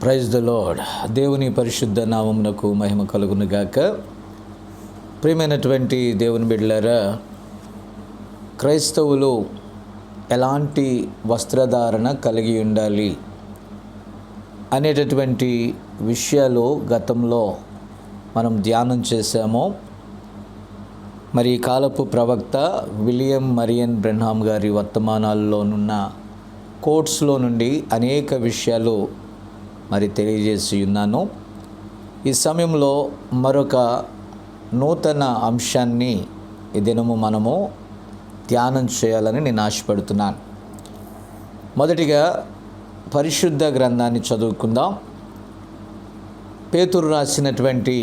Praise the lord. దేవుని పరిశుద్ధ నామమునకు మహిమ కలుగును గాక. ప్రియమైనటువంటి దేవుని బిడ్డలారా, క్రైస్తవులు ఎలాంటి వస్త్రధారణ కలిగి ఉండాలి అనేటటువంటి విషయాలు గతంలో మనం ధ్యానం చేశాము. మరి ఈ కాలపు ప్రవక్త విలియం మరియన్ బ్రెన్హామ్ గారి వర్తమానాల్లోనున్న కోట్స్లో నుండి అనేక విషయాలు మరి తెలియజేసి ఉన్నాను. ఈ సమయంలో మరొక నూతన అంశాన్ని ఈ దినము మనము ధ్యానం చేయాలని నేను ఆశపడుతున్నాను. మొదటిగా పరిశుద్ధ గ్రంథాన్ని చదువుకుందాం. పేతురు రాసినటువంటి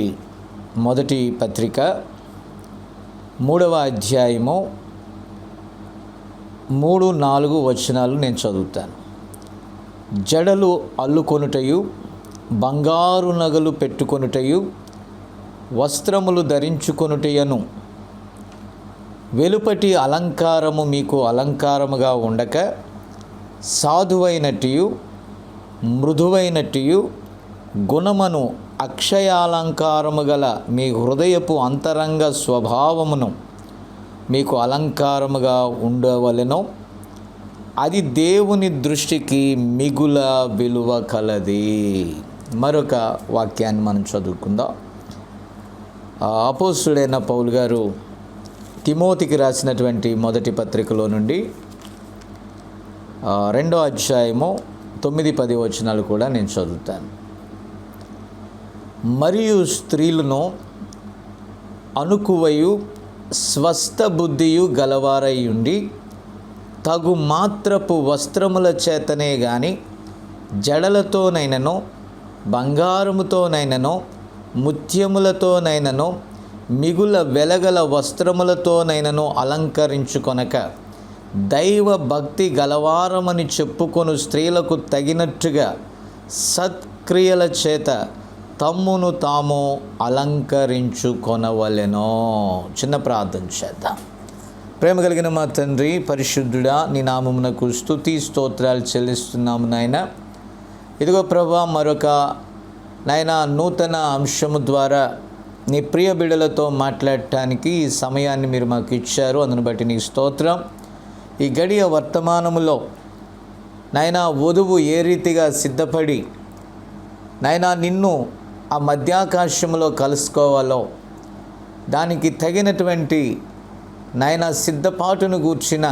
మొదటి పత్రిక 3వ అధ్యాయము 3-4 వచనాలు నేను చదువుతాను. జడలు అల్లుకొనుటయు, బంగారు నగలు పెట్టుకొనుటయు, వస్త్రములు ధరించుకొనుటయను, వెలుపటి అలంకారము మీకు అలంకారముగా ఉండక, సాధువైనట్టు మృదువైనట్టు గుణమును అక్షయాలంకారము గల మీ హృదయపు అంతరంగ స్వభావమును మీకు అలంకారముగా ఉండవలెను. అది దేవుని దృష్టికి మిగుల విలువ కలది. మరొక వాక్యాన్ని మనం చదువుకుందాం. అపోస్తుడైన పౌలు గారు తిమోతికి రాసినటువంటి మొదటి పత్రికలో నుండి 2వ అధ్యాయము 9-10 వచనాలు కూడా నేను చదువుతాను. మరియు స్త్రీలను అనుకువయు స్వస్థ బుద్ధియు గలవారై ఉండి, తగు మాత్రపు వస్త్రముల చేతనే గాని జడలతోనైనను బంగారముతోనైనను ముత్యములతోనైనను మిగుల వెలగల వస్త్రములతోనైనను అలంకరించుకొనక, దైవ భక్తి గలవారమని చెప్పుకొను స్త్రీలకు తగినట్టుగా సత్క్రియల చేత తమ్మును తాము అలంకరించుకొనవలెనో. చిన్న ప్రార్థన చేద్దాం. ప్రేమ కలిగిన మా తండ్రి, పరిశుద్ధుడా, నీ నామమునకు స్తుతి స్తోత్రాలు చెల్లిస్తున్నాము నాయన. ఇదిగో ప్రభా, మరొక నాయన నూతన అంశము ద్వారా నీ ప్రియ బిడ్డలతో మాట్లాడటానికి ఈ సమయాన్ని మీరు మాకు ఇచ్చారు. అందును బట్టి నీ స్తోత్రం. ఈ గడియ వర్తమానములో నాయన వధువు ఏ రీతిగా సిద్ధపడి నాయన నిన్ను ఆ మధ్యాకాశంలో కలుసుకోవాలో దానికి తగినటువంటి నాయన సిద్ధపాటును గూర్చిన,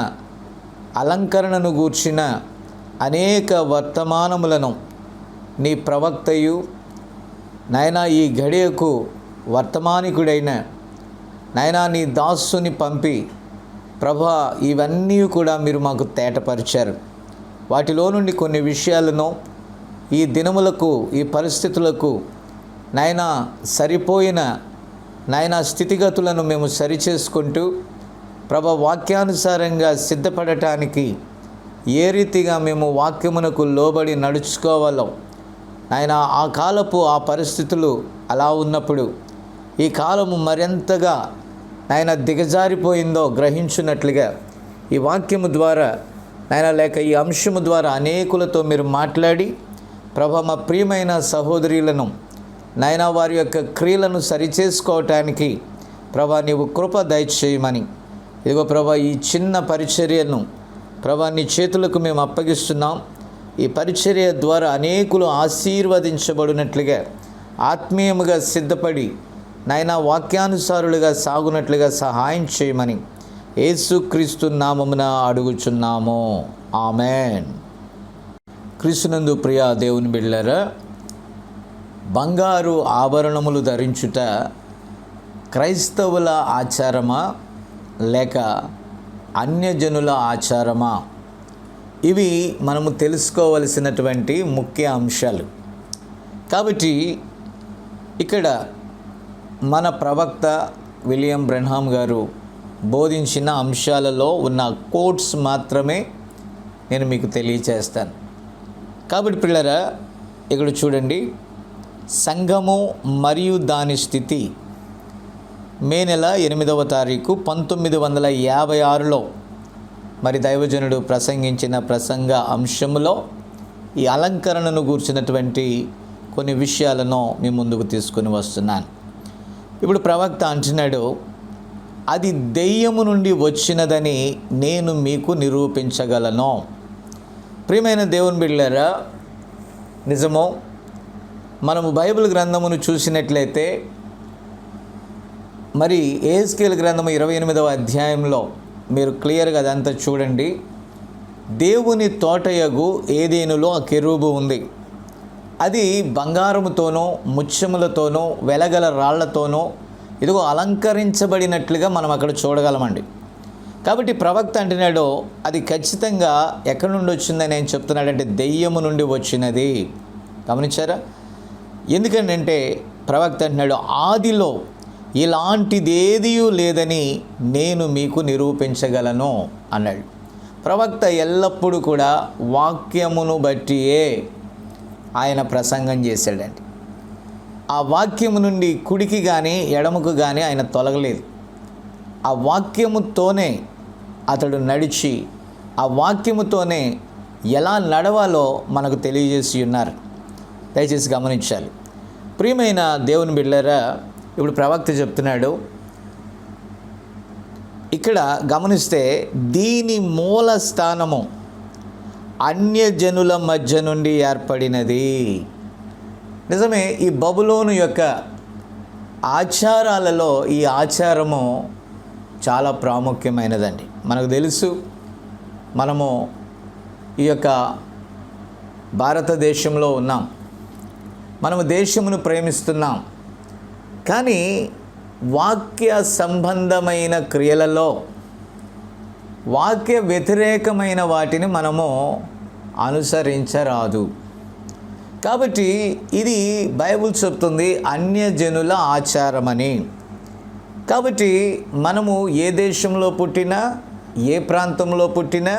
అలంకరణను గూర్చిన అనేక వర్తమానములను నీ ప్రవక్తయు నాయన ఈ గడియకు వర్తమానికుడైన నాయన నీ దాసుని పంపి ప్రభా ఇవన్నీ కూడా మీరు మాకు తేటపరిచారు. వాటిలో నుండి కొన్ని విషయాలను ఈ దినములకు, ఈ పరిస్థితులకు నాయన సరిపోయిన నాయన స్థితిగతులను మేము సరిచేసుకుంటూ ప్రభా వాక్యానుసారంగా సిద్ధపడటానికి ఏ రీతిగా మేము వాక్యమునకు లోబడి నడుచుకోవాలో నాయన ఆ కాలపు ఆ పరిస్థితులు అలా ఉన్నప్పుడు ఈ కాలము మరింతగా నాయన దిగజారిపోయిందో గ్రహించున్నట్లుగా ఈ వాక్యము ద్వారా నాయన లేక ఈ అంశము ద్వారా అనేకులతో మీరు మాట్లాడి ప్రభా మా ప్రియమైన సహోదరులను నాయన వారి యొక్క క్రియలను సరిచేసుకోవటానికి ప్రభా నీవు కృప దయచేయమని, ఇదిగో ప్రభా ఈ చిన్న పరిచర్యను ప్రభా నీ చేతులకు మేము అప్పగిస్తున్నాం. ఈ పరిచర్య ద్వారా అనేకులు ఆశీర్వదించబడినట్లుగా ఆత్మీయముగా సిద్ధపడి నాయన వాక్యానుసారులుగా సాగునట్లుగా సహాయం చేయమని యేసుక్రీస్తు నామమున అడుగుచున్నాము. ఆమెన్. క్రీస్తునందు ప్రియ దేవుని బిడ్డలారా, బంగారు ఆభరణములు ధరించుట క్రైస్తవుల ఆచారమా లేక అన్యజనుల ఆచారమా? ఇవి మనము తెలుసుకోవలసినటువంటి ముఖ్య అంశాలు. కాబట్టి ఇక్కడ మన ప్రవక్త విలియం బ్రెన్హామ్ గారు బోధించిన అంశాలలో ఉన్న కోట్స్ మాత్రమే నేను మీకు తెలియచేస్తాను. కాబట్టి పిల్లరా, ఇక్కడ చూడండి, సంఘము మరియు దాని స్థితి మే నెల 8వ తారీఖు 1956లో మరి దైవజనుడు ప్రసంగించిన ప్రసంగ అంశములో ఈ అలంకరణను గూర్చినటువంటి కొన్ని విషయాలను మీ ముందుకు తీసుకొని వస్తున్నాను. ఇప్పుడు ప్రవక్త అంటున్నాడు, అది దెయ్యము నుండి వచ్చినదని నేను మీకు నిరూపించగలను. ప్రియమైన దేవుని బిడ్డలారా, నిజమో మనము బైబిల్ గ్రంథమును చూసినట్లయితే మరి యెహెజ్కేలు గ్రంథము 28వ అధ్యాయంలో మీరు క్లియర్గా అదంతా చూడండి. దేవుని తోటయగు ఏదేనులో ఆ కెరూబు ఉంది. అది బంగారముతోనో ముత్యములతోనో వెలగల రాళ్లతోనో ఇదిగో అలంకరించబడినట్లుగా మనం అక్కడ చూడగలమండి. కాబట్టి ప్రవక్త అంటున్నాడు, అది ఖచ్చితంగా ఎక్కడి నుండి వచ్చిందని నేను చెప్తున్నాడంటే దెయ్యము నుండి వచ్చినది. గమనించారా? ఎందుకంటే ప్రవక్త అంటున్నాడు, ఆదిలో ఇలాంటిదేదీ లేదని నేను మీకు నిరూపించగలను అన్నాడు. ప్రవక్త ఎల్లప్పుడూ కూడా వాక్యమును బట్టియే ఆయన ప్రసంగం చేశాడండి. ఆ వాక్యము నుండి కుడికి కానీ ఎడమకు కానీ ఆయన తొలగలేదు. ఆ వాక్యముతోనే అతడు నడిచి ఆ వాక్యముతోనే ఎలా నడవాలో మనకు తెలియజేసి ఉన్నారు. దయచేసి గమనించాలి. ప్రియమైన దేవుని బిడ్డలారా, ఇప్పుడు ప్రవక్త చెప్తున్నాడు, ఇక్కడ గమనిస్తే దీని మూల స్థానము అన్యజనుల మధ్య నుండి ఏర్పడినది. నిజమే, ఈ బబులోను యొక్క ఆచారాలలో ఈ ఆచారము చాలా ప్రాముఖ్యమైనదండి. మనకు తెలుసు, మనము ఈ యొక్క భారతదేశంలో ఉన్నాం, మనము దేశమును ప్రేమిస్తున్నాం. కానీ వాక్య సంబంధమైన క్రియలలో వాక్య వ్యతిరేకమైన వాటిని మనము అనుసరించరాదు. కాబట్టి ఇది బైబిల్ చెప్తుంది అన్యజనుల ఆచారమని. కాబట్టి మనము ఏ దేశంలో పుట్టినా, ఏ ప్రాంతంలో పుట్టినా,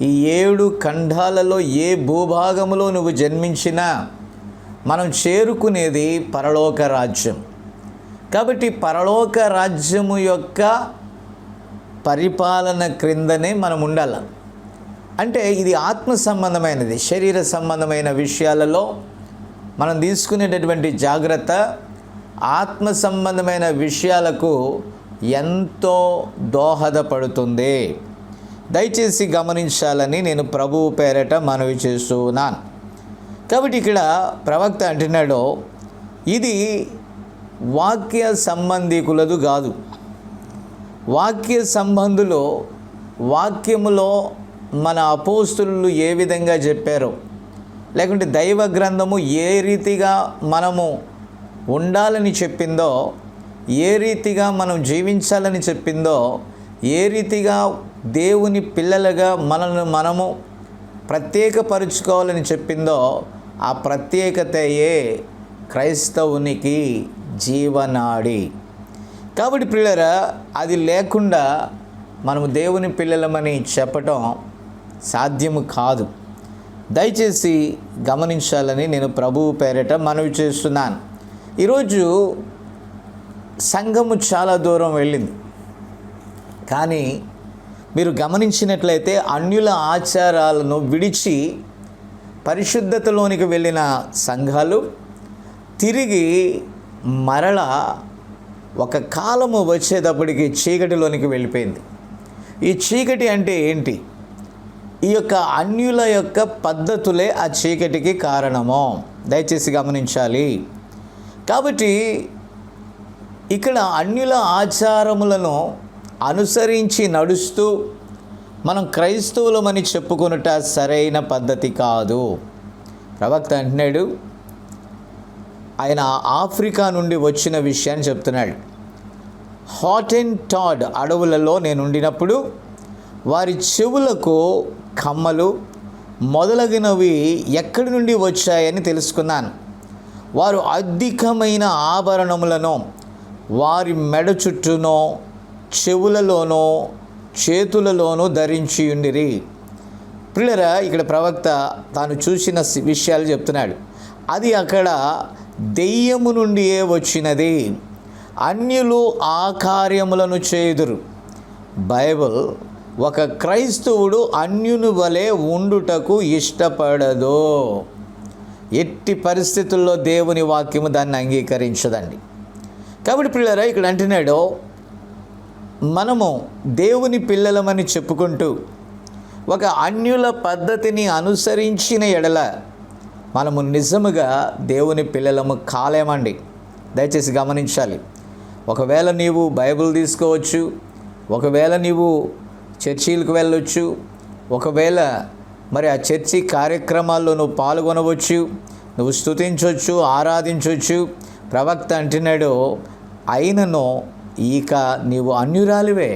ఈ 7 ఖండాలలో ఏ భూభాగంలో నువ్వు జన్మించినా మనం చేరుకునేది పరలోక రాజ్యం. కాబట్టి పరలోక రాజ్యము యొక్క పరిపాలన క్రిందనే మనం ఉండాలి. అంటే ఇది ఆత్మ సంబంధమైనది. శరీర సంబంధమైన విషయాలలో మనం తీసుకునేటటువంటి జాగ్రత్త ఆత్మ సంబంధమైన విషయాలకు ఎంతో దోహదపడుతుంది. దయచేసి గమనించాలని నేను ప్రభువు పేరట మనవి చేస్తున్నాను. కాబట్టి ఇక్కడ ప్రవక్త అంటున్నాడు, ఇది వాక్య సంబంధికులదు కాదు. వాక్య సంబంధులు వాక్యములో మన అపోస్తులు ఏ విధంగా చెప్పారో, లేకుంటే దైవ గ్రంథము ఏ రీతిగా మనము ఉండాలని చెప్పిందో, ఏ రీతిగా మనం జీవించాలని చెప్పిందో, ఏ రీతిగా దేవుని పిల్లలుగా మనల్ని మనము ప్రత్యేకపరుచుకోవాలని చెప్పిందో, ఆ ప్రత్యేకతయే క్రైస్తవునికి జీవనాడి. కాబట్టి పిల్లరా, అది లేకుండా మనము దేవుని పిల్లలమని చెప్పటం సాధ్యము కాదు. దయచేసి గమనించాలని నేను ప్రభువు పేరట మనవి చేస్తున్నాను. ఈరోజు సంఘము చాలా దూరం వెళ్ళింది. కానీ మీరు గమనించినట్లయితే అన్యుల ఆచారాలను విడిచి పరిశుద్ధతలోనికి వెళ్ళిన సంఘాలు తిరిగి మరల ఒక కాలము వచ్చేటప్పటికి చీకటిలోనికి వెళ్ళిపోయింది. ఈ చీకటి అంటే ఏంటి? ఈ యొక్క అన్యుల యొక్క పద్ధతులే ఆ చీకటికి కారణము. దయచేసి గమనించాలి. కాబట్టి ఇక్కడ అన్యుల ఆచారములను అనుసరించి నడుస్తూ మనం క్రైస్తవులమని చెప్పుకొనుట సరైన పద్ధతి కాదు. ప్రవక్త అంటున్నాడు, ఆయన ఆఫ్రికా నుండి వచ్చిన విషయాన్ని చెప్తున్నాడు. హాట్ అండ్ టాడ్ అడవులలో నేను ఉండినప్పుడు వారి చెవులకు కమ్మలు మొదలగినవి ఎక్కడి నుండి వచ్చాయని తెలుసుకున్నాను. వారు అధికమైన ఆభరణములను వారి మెడ చుట్టూనో చెవులలోనో చేతులలోనూ ధరించి ఉండిరి. పిల్లరా, ఇక్కడ ప్రవక్త తాను చూసిన విషయాలు చెప్తున్నాడు. అది అక్కడ దెయ్యము నుండియే వచ్చినది. అన్యులు ఆ కార్యములను చేయుదురు. బైబిల్ ఒక క్రైస్తవుడు అన్యుని వలె ఉండుటకు ఇష్టపడదు. ఎట్టి పరిస్థితుల్లో దేవుని వాక్యము దాన్ని అంగీకరించదండి. కాబట్టి పిల్లరా, ఇక్కడ అంటున్నాడు, మనము దేవుని పిల్లలమని చెప్పుకుంటూ ఒక అన్యుల పద్ధతిని అనుసరించిన ఎడల మనము నిజముగా దేవుని పిల్లలము కాలేమండి. దయచేసి గమనించాలి. ఒకవేళ నీవు బైబిల్ తీసుకోవచ్చు, ఒకవేళ నీవు చర్చీలకు వెళ్ళవచ్చు, ఒకవేళ మరి ఆ చర్చి కార్యక్రమాల్లో నువ్వు పాల్గొనవచ్చు, నువ్వు స్తుతించవచ్చు, ఆరాధించవచ్చు. ప్రవక్త అంటున్నాడు, అయినను ఇక నీవు అన్యురాలివే.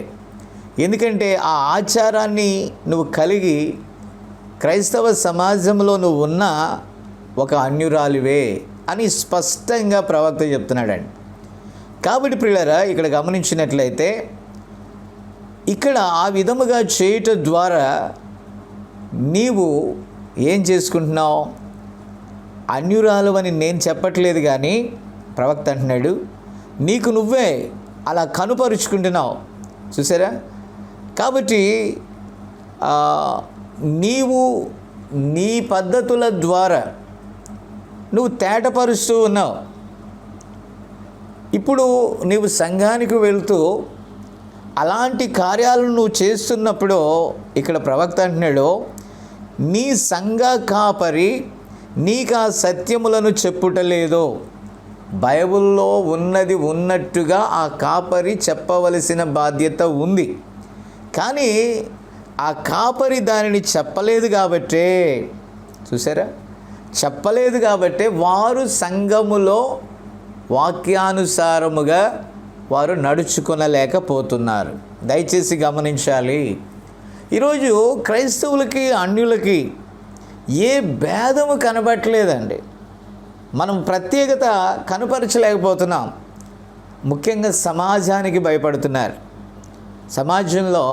ఎందుకంటే ఆ ఆచారాన్ని నువ్వు కలిగి క్రైస్తవ సమాజంలో నువ్వు ఉన్న ఒక అన్యురాలివే అని స్పష్టంగా ప్రవక్త చెప్తున్నాడండి. కాబట్టి ప్రియులారా, ఇక్కడ గమనించినట్లయితే ఇక్కడ ఆ విధముగా చేయటం ద్వారా నీవు ఏం చేసుకుంటున్నావు? అన్యురాలు అని నేను చెప్పట్లేదు, కానీ ప్రవక్త అంటున్నాడు, నీకు నువ్వే అలా కనుపరుచుకుంటున్నావు. చూసారా? కాబట్టి నీవు నీ పద్ధతుల ద్వారా నువ్వు తేటపరుస్తూ ఉన్నావు. ఇప్పుడు నీవు సంఘానికి వెళ్తూ అలాంటి కార్యాలను నువ్వు చేస్తున్నప్పుడు ఇక్కడ ప్రవక్త అంటున్నాడు, నీ సంఘ కాపరి నీకు ఆ సత్యములను చెప్పుటలేదు. బైబిల్లో ఉన్నది ఉన్నట్టుగా ఆ కాపరి చెప్పవలసిన బాధ్యత ఉంది. కానీ ఆ కాపరి దానిని చెప్పలేదు కాబట్టే, చూసారా, చెప్పలేదు కాబట్టే వారు సంఘములో వాక్యానుసారముగా వారు నడుచుకొనలేకపోతున్నారు. దయచేసి గమనించాలి. ఈరోజు క్రైస్తవులకి అన్యులకి ఏ భేదము కనబట్టలేదండి. మనం ప్రత్యేకత కనపరచలేకపోతున్నాం. ముఖ్యంగా సమాజానికి భయపడుతున్నారు. సమాజంలో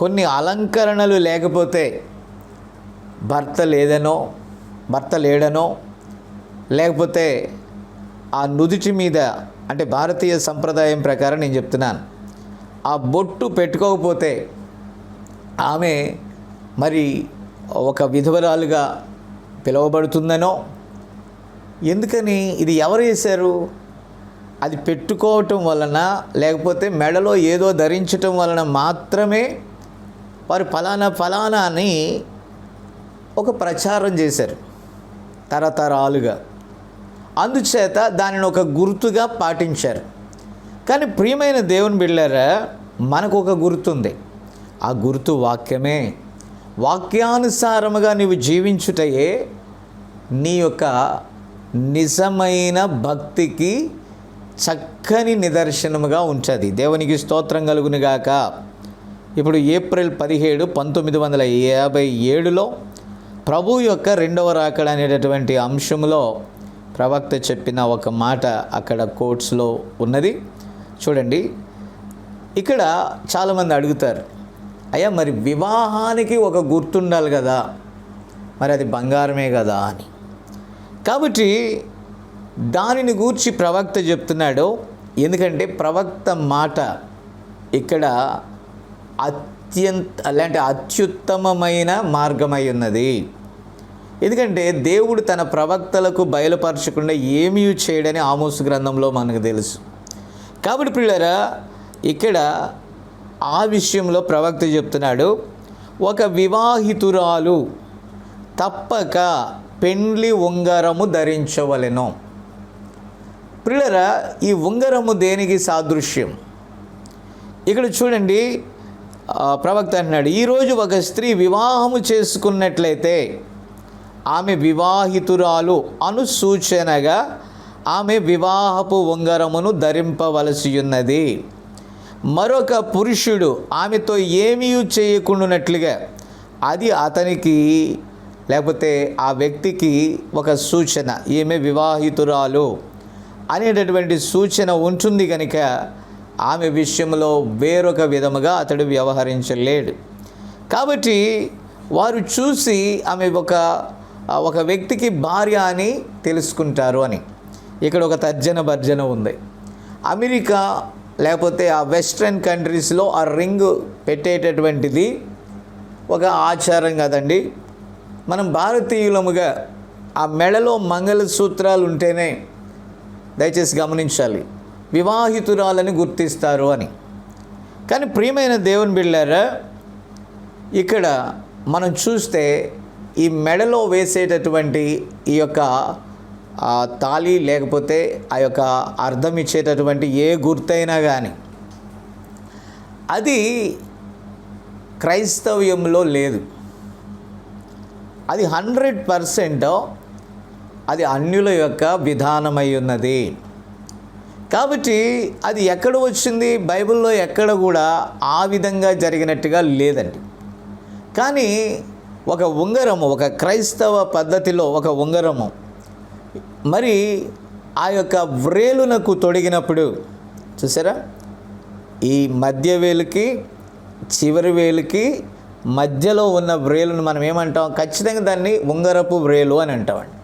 కొన్ని అలంకరణలు లేకపోతే భర్త లేడనో లేకపోతే ఆ నుదుటి మీద, అంటే భారతీయ సంప్రదాయం ప్రకారం నేను చెప్తున్నాను, ఆ బొట్టు పెట్టుకోకపోతే ఆమె మరి ఒక విధవరాలుగా పిలువబడుతుందనో, ఎందుకని ఇది ఎవరు చేశారు? అది పెట్టుకోవటం వలన లేకపోతే మెడలో ఏదో ధరించటం వలన మాత్రమే వారు ఫలానా అని ఒక ప్రచారం చేశారు తరతరాలుగా. అందుచేత దానిని ఒక గుర్తుగా పాటించారు. కానీ ప్రియమైన దేవుని బిడ్డలారా, మనకు ఒక గుర్తుంది. ఆ గుర్తు వాక్యమే. వాక్యానుసారముగా నీవు జీవించుటయే నీ యొక్క నిజమైన భక్తికి చక్కని నిదర్శనముగా ఉంటుంది. దేవునికి స్తోత్రం కలుగునుగాక. ఇప్పుడు ఏప్రిల్ 17, 1957లో ప్రభు యొక్క రెండవ రాకడ అనేటటువంటి అంశంలో ప్రవక్త చెప్పిన ఒక మాట అక్కడ కోట్స్లో ఉన్నది. చూడండి, ఇక్కడ చాలామంది అడుగుతారు, అయ్యా మరి వివాహానికి ఒక గుర్తుండాలి కదా, మరి అది బంగారమే కదా అని. కాబట్టి దానిని గూర్చి ప్రవక్త చెప్తున్నాడు. ఎందుకంటే ప్రవక్త మాట ఇక్కడ అత్యుత్తమమైన మార్గమై ఉన్నది. ఎందుకంటే దేవుడు తన ప్రవక్తలకు బయలుపరచకుండా ఏమీ చేయడని ఆమోసు గ్రంథంలో మనకు తెలుసు. కాబట్టి ప్రియులారా, ఇక్కడ ఆ విషయంలో ప్రవక్త చెప్తున్నాడు, ఒక వివాహితురాలు తప్పక పెండ్లి ఉంగరము ధరించవలెను. ప్రియులారా, ఈ ఉంగరము దేనికి సాదృశ్యం? ఇక్కడ చూడండి, ప్రవక్త అంటున్నాడు, ఈరోజు ఒక స్త్రీ వివాహము చేసుకున్నట్లయితే ఆమె వివాహితురాలు అను సూచనగా ఆమె వివాహపు ఉంగరమును ధరింపవలసి ఉన్నది. మరొక పురుషుడు ఆమెతో ఏమీ చేయకుండానట్లుగా అది అతనికి లేకపోతే ఆ వ్యక్తికి ఒక సూచన, ఈమె వివాహితురాలు అనేటటువంటి సూచన ఉంటుంది కనుక ఆమె విషయంలో వేరొక విధముగా అతడు వ్యవహరించలేడు. కాబట్టి వారు చూసి ఆమె ఒక వ్యక్తికి భార్య అని తెలుసుకుంటారు అని. ఇక్కడ ఒక తర్జన భర్జన ఉంది. అమెరికా లేకపోతే ఆ వెస్ట్రన్ కంట్రీస్లో ఆ రింగ్ పెట్టేటటువంటిది ఒక ఆచారం కదండి. మనం భారతీయులముగా ఆ మెడలో మంగళసూత్రాలు ఉంటేనే, దయచేసి గమనించాలి, వివాహితురాలని గుర్తిస్తారు అని. కానీ ప్రియమైన దేవుని బిడ్డలారా, ఇక్కడ మనం చూస్తే ఈ మెడలో వేసేటటువంటి ఈ యొక్క తాళి లేకపోతే ఆ యొక్క అర్థం ఇచ్చేటటువంటి ఏ గుర్తైనా కానీ అది క్రైస్తవ్యంలో లేదు. అది 100% అది అన్యుల యొక్క విధానమై ఉన్నది. కాబట్టి అది ఎక్కడ వచ్చింది? బైబిల్లో ఎక్కడ కూడా ఆ విధంగా జరిగినట్టుగా లేదండి. కానీ ఒక ఉంగరము, ఒక క్రైస్తవ పద్ధతిలో ఒక ఉంగరము మరి ఆ యొక్క వ్రేలునకు తొడిగినప్పుడు చూసారా, ఈ మధ్య వేలుకి చివరి వేలుకి మధ్యలో ఉన్న వ్రేలును మనం ఏమంటాం? ఖచ్చితంగా దాన్ని ఉంగరపు వ్రేలు అని అంటామండి.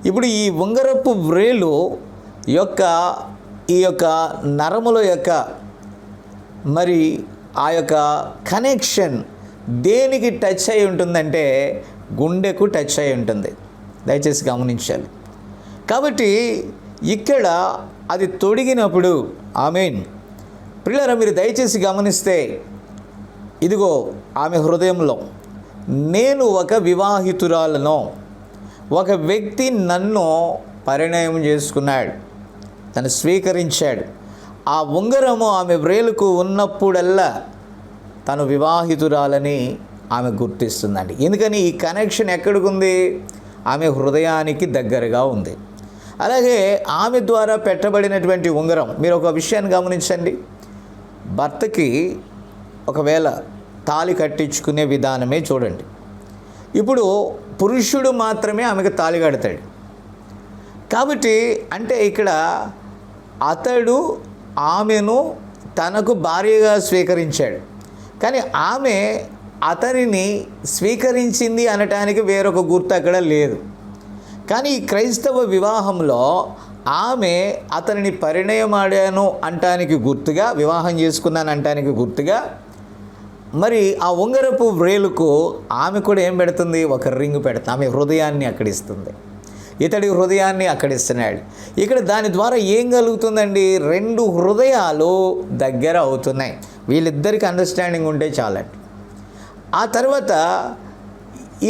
ఇప్పుడు ఈ ఉంగరపు వ్రేలు యొక్క ఈ యొక్క నరముల యొక్క మరి ఆ యొక్క కనెక్షన్ దేనికి టచ్ అయి ఉంటుందంటే గుండెకు టచ్ అయి ఉంటుంది. దయచేసి గమనించాలి. కాబట్టి ఇక్కడ అది తొడిగినప్పుడు ఆమేన్ ప్రియులారా, మీరు దయచేసి గమనిస్తే ఇదిగో ఆమె హృదయంలో నేను ఒక వివాహితురాలను, ఒక వ్యక్తి నన్ను పరిణయం చేసుకున్నాడు, తను స్వీకరించాడు. ఆ ఉంగరము ఆమె వ్రేలుకు ఉన్నప్పుడల్లా తను వివాహితురాలని ఆమె గుర్తిస్తుందండి. ఎందుకని? ఈ కనెక్షన్ ఎక్కడికి ఆమె హృదయానికి దగ్గరగా ఉంది. అలాగే ఆమె ద్వారా పెట్టబడినటువంటి ఉంగరం, మీరు ఒక విషయాన్ని గమనించండి. భర్తకి ఒకవేళ తాళి కట్టించుకునే విధానమే చూడండి. ఇప్పుడు పురుషుడు మాత్రమే ఆమెకు తాళి కడతాడు. కాబట్టి అంటే ఇక్కడ అతడు ఆమెను తనకు భార్యగా స్వీకరించాడు, కానీ ఆమె అతనిని స్వీకరించింది అనటానికి వేరొక గుర్తు అక్కడ లేదు. కానీ ఈ క్రైస్తవ వివాహంలో ఆమె అతనిని పరిణయమాడాను అంటానికి గుర్తుగా, వివాహం చేసుకున్నాను అంటానికి గుర్తుగా మరి ఆ ఉంగరపు వ్రేలుకు ఆమె కూడా ఏం పెడుతుంది? ఒక రింగ్ పెడుతుంది. ఆమె హృదయాన్ని అక్కడిస్తుంది, ఇతడి హృదయాన్ని అక్కడిస్తున్నాడు. ఇక్కడ దాని ద్వారా ఏం కలుగుతుందండి? 2 హృదయాలు దగ్గర అవుతున్నాయి. వీళ్ళిద్దరికి అండర్స్టాండింగ్ ఉంటే చాలండి. ఆ తర్వాత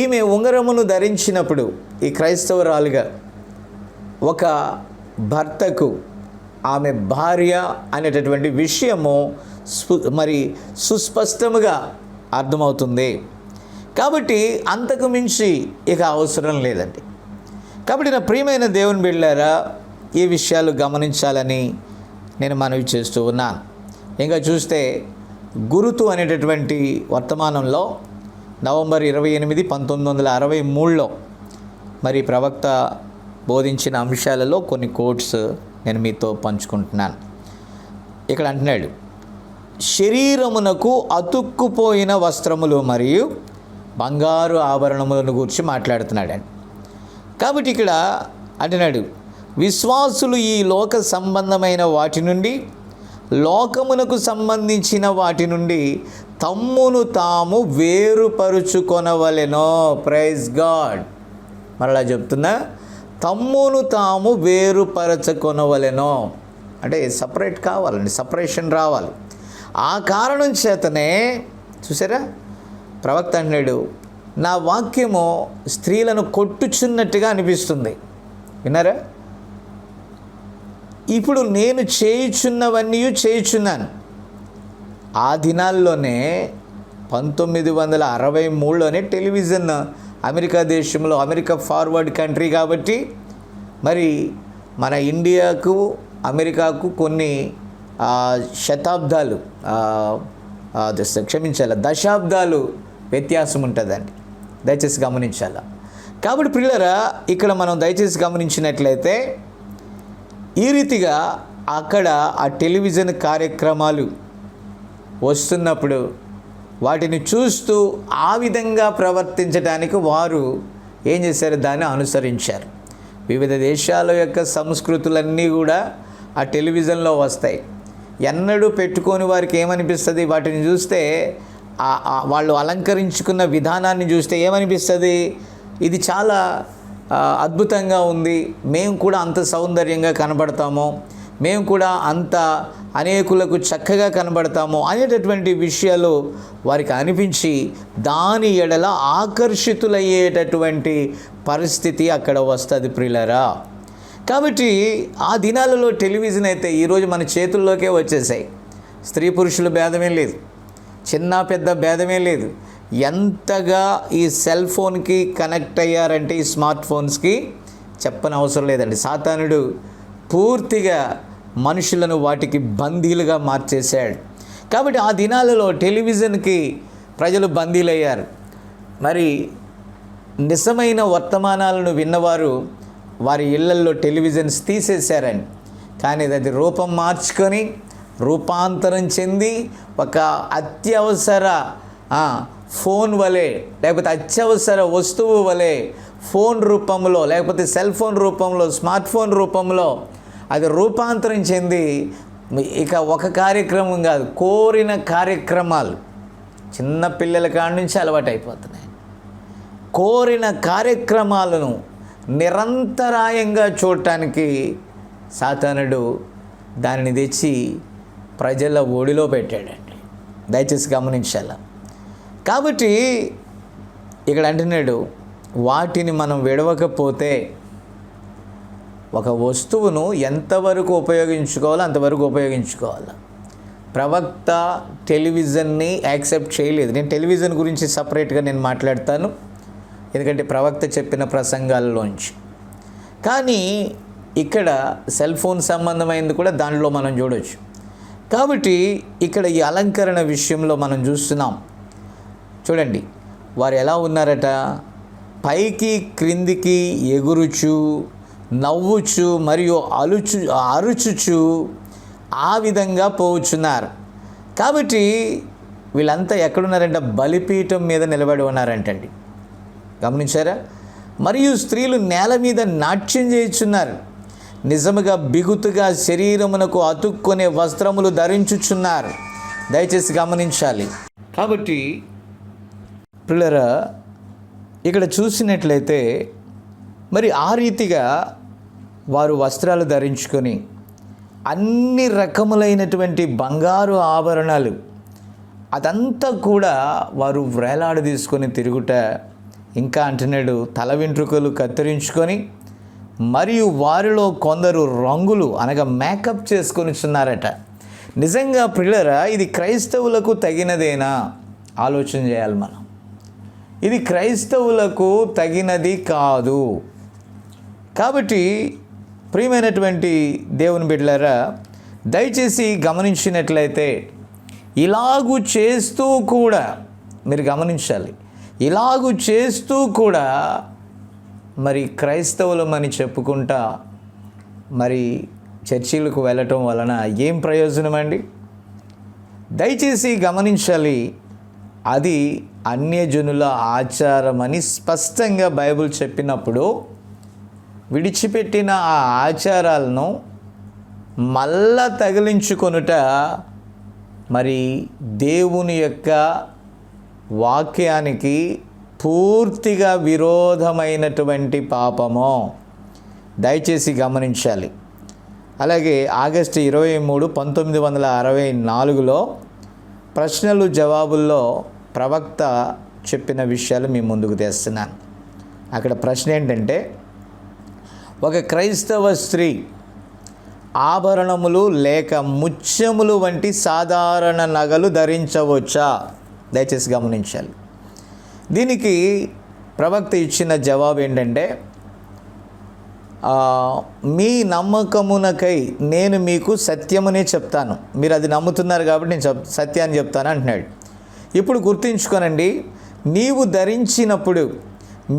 ఈమె ఉంగరమును ధరించినప్పుడు ఈ క్రైస్తవురాలుగా ఒక భర్తకు ఆమె భార్య అనేటటువంటి విషయము మరి సుస్పష్టముగా అర్థమవుతుంది. కాబట్టి అంతకు మించి ఇక అవసరం లేదండి. కాబట్టి నా ప్రియమైన దేవుని బిడ్డలారా, ఈ విషయాలు గమనించాలని నేను మనవి చేస్తూ ఉన్నాను. ఇంకా చూస్తే గురుతు అనేటటువంటి వర్తమానంలో నవంబర్ 28, 1963లో మరి ప్రవక్త బోధించిన అంశాలలో కొన్ని కోట్స్ నేను మీతో పంచుకుంటున్నాను. ఇక్కడ అంటున్నాడు, శరీరమునకు అతుక్కుపోయిన వస్త్రములు మరియు బంగారు ఆభరణములను గురించి మాట్లాడుతున్నాడండి. కాబట్టి ఇక్కడ అంటున్నాడు, విశ్వాసులు ఈ లోక సంబంధమైన వాటి నుండి, లోకమునకు సంబంధించిన వాటి నుండి తమ్మును తాము వేరుపరుచుకొనవలెనో. Praise God. మరలా చెప్తున్నా, తమ్మును తాము వేరుపరచుకొనవలెనో అంటే సపరేట్ కావాలండి, సపరేషన్ రావాలి. ఆ కారణం చేతనే చూసారా, ప్రవక్త అంటున్నాడు, నా వాక్యము స్త్రీలను కొట్టుచున్నట్టుగా అనిపిస్తుంది. విన్నారా? ఇప్పుడు నేను చేయుచున్నవన్నీ చేయుచున్నాను. ఆ దినాల్లోనే 1963లోనే టెలివిజన్ అమెరికా దేశంలో, అమెరికా ఫార్వర్డ్ కంట్రీ కాబట్టి మరి మన ఇండియాకు అమెరికాకు కొన్ని శతాబ్దాలు దశాబ్దాలు వ్యత్యాసం ఉంటుందండి. దయచేసి గమనించాల. కాబట్టి పిల్లరా, ఇక్కడ మనం దయచేసి గమనించినట్లయితే ఈ రీతిగా అక్కడ ఆ టెలివిజన్ కార్యక్రమాలు వస్తున్నప్పుడు వాటిని చూస్తూ ఆ విధంగా ప్రవర్తించడానికి వారు ఏం చేశారు? దాన్ని అనుసరించారు. వివిధ దేశాల యొక్క సంస్కృతులన్నీ కూడా ఆ టెలివిజన్లో వస్తాయి. ఎన్నడూ పెట్టుకోని వారికి ఏమనిపిస్తుంది? వాటిని చూస్తే వాళ్ళు అలంకరించుకున్న విధానాన్ని చూస్తే ఏమనిపిస్తుంది? ఇది చాలా అద్భుతంగా ఉంది, మేము కూడా అంత సౌందర్యంగా కనబడతాము, మేము కూడా అంత అనేకులకు చక్కగా కనబడతాము అనేటటువంటి విషయాలు వారికి అనిపించి దాని ఎడల ఆకర్షితులయ్యేటటువంటి పరిస్థితి అక్కడ వస్తుంది ప్రియులారా. కాబట్టి ఆ దినాలలో టెలివిజన్ అయితే ఈరోజు మన చేతుల్లోకే వచ్చేసాయి. స్త్రీ పురుషుల భేదమే లేదు, చిన్న పెద్ద భేదమే లేదు. ఎంతగా ఈ సెల్ ఫోన్కి కనెక్ట్ అయ్యారంటే, ఈ స్మార్ట్ ఫోన్స్కి చెప్పని అవసరం లేదండి. సాతానుడు పూర్తిగా మనుషులను వాటికి బందీలుగా మార్చేశాడు. కాబట్టి ఆ దినాలలో టెలివిజన్కి ప్రజలు బందీలయ్యారు. మరి నిజమైన వర్తమానాలను విన్నవారు వారి ఇళ్లల్లో టెలివిజన్స్ తీసేశారని, కానీ అది రూపం మార్చుకొని రూపాంతరం చెంది ఒక అత్యవసర ఫోన్ వలె, లేకపోతే అత్యవసర వస్తువు వలె ఫోన్ రూపంలో, లేకపోతే సెల్ ఫోన్ రూపంలో, స్మార్ట్ ఫోన్ రూపంలో అది రూపాంతరం చెంది ఇక ఒక కార్యక్రమం కాదు, కోరిన కార్యక్రమాలు చిన్న పిల్లల కాడి నుంచి అలవాటు అయిపోతున్నాయి. కోరిన కార్యక్రమాలను నిరంతరాయంగా చూడటానికి సాతానుడు దానిని తెచ్చి ప్రజల ఒడిలో పెట్టాడండి. దయచేసి గమనించాల. కాబట్టి ఇక్కడ అంటున్నాడు, వాటిని మనం విడవకపోతే ఒక వస్తువును ఎంతవరకు ఉపయోగించుకోవాలో అంతవరకు ఉపయోగించుకోవాలి. ప్రవక్త టెలివిజన్ని యాక్సెప్ట్ చేయలేదు. నేను టెలివిజన్ గురించి సపరేట్గా నేను మాట్లాడతాను, ఎందుకంటే ప్రవక్త చెప్పిన ప్రసంగాల్లోంచి. కానీ ఇక్కడ సెల్ ఫోన్ సంబంధమైనది కూడా దాంట్లో మనం చూడవచ్చు. కాబట్టి ఇక్కడ ఈ అలంకరణ విషయంలో మనం చూస్తున్నాం. చూడండి, వారు ఎలా ఉన్నారట? పైకి క్రిందికి ఎగురుచు, నవ్వుచు మరియు అరుచుచు ఆ విధంగా పోవచ్చున్నారు. కాబట్టి వీళ్ళంతా ఎక్కడున్నారంట? బలిపీఠం మీద నిలబడి ఉన్నారంటండి. గమనించారా? మరియు స్త్రీలు నేల మీద నాట్యం చేయుచున్నారు, నిజముగా బిగుతుగా శరీరమునకు అతుక్కునే వస్త్రములు ధరించుచున్నారు. దయచేసి గమనించాలి. కాబట్టి పిల్లరా, ఇక్కడ చూసినట్లయితే మరి ఆ రీతిగా వారు వస్త్రాలు ధరించుకొని అన్ని రకములైనటువంటి బంగారు ఆభరణాలు అదంతా కూడా వారు వ్రేలాడ తీసుకొని తిరుగుట. ఇంకా అంటున్నాడు, తల వెంట్రుకలు కత్తిరించుకొని మరియు వారిలో కొందరు రంగులు అనగా మేకప్ చేసుకొనిచున్నారట. నిజంగా పిల్లరా, ఇది క్రైస్తవులకు తగినదేనా? ఆలోచన చేయాలి మనం. ఇది క్రైస్తవులకు తగినది కాదు. కాబట్టి ప్రియమైనటువంటి దేవుని బిడ్డలారా, దయచేసి గమనించినట్లయితే ఇలాగూ చేస్తూ కూడా మీరు గమనించాలి, ఇలాగూ చేస్తూ కూడా మరి క్రైస్తవులమని చెప్పుకుంటా మరి చర్చిలకు వెళ్ళటం వలన ఏం ప్రయోజనం అండి? దయచేసి గమనించాలి. అది అన్యజనుల ఆచారమని స్పష్టంగా బైబిల్ చెప్పినప్పుడు విడిచిపెట్టిన ఆ ఆచారాలను మళ్ళా తగిలించుకొనుట మరి దేవుని యొక్క వాక్యానికి పూర్తిగా విరోధమైనటువంటి పాపము. దయచేసి గమనించాలి. అలాగే ఆగస్టు 23, 1964లో ప్రశ్నలు జవాబుల్లో ప్రవక్త చెప్పిన విషయాలు మీ ముందుకు తెస్తున్నాను. అక్కడ ప్రశ్న ఏంటంటే, ఒక క్రైస్తవ స్త్రీ ఆభరణములు లేక ముత్యములు వంటి సాధారణ నగలు ధరించవచ్చా? దయచేసి గమనించాలి. దీనికి ప్రవక్త ఇచ్చిన జవాబు ఏంటంటే, మీ నమ్మకమునకై నేను మీకు సత్యమునే చెప్తాను, మీరు అది నమ్ముతున్నారు కాబట్టి నేను సత్యాన్ని చెప్తాను అంటున్నాడు. ఇప్పుడు గుర్తుంచుకోనండి, నీవు ధరించినప్పుడు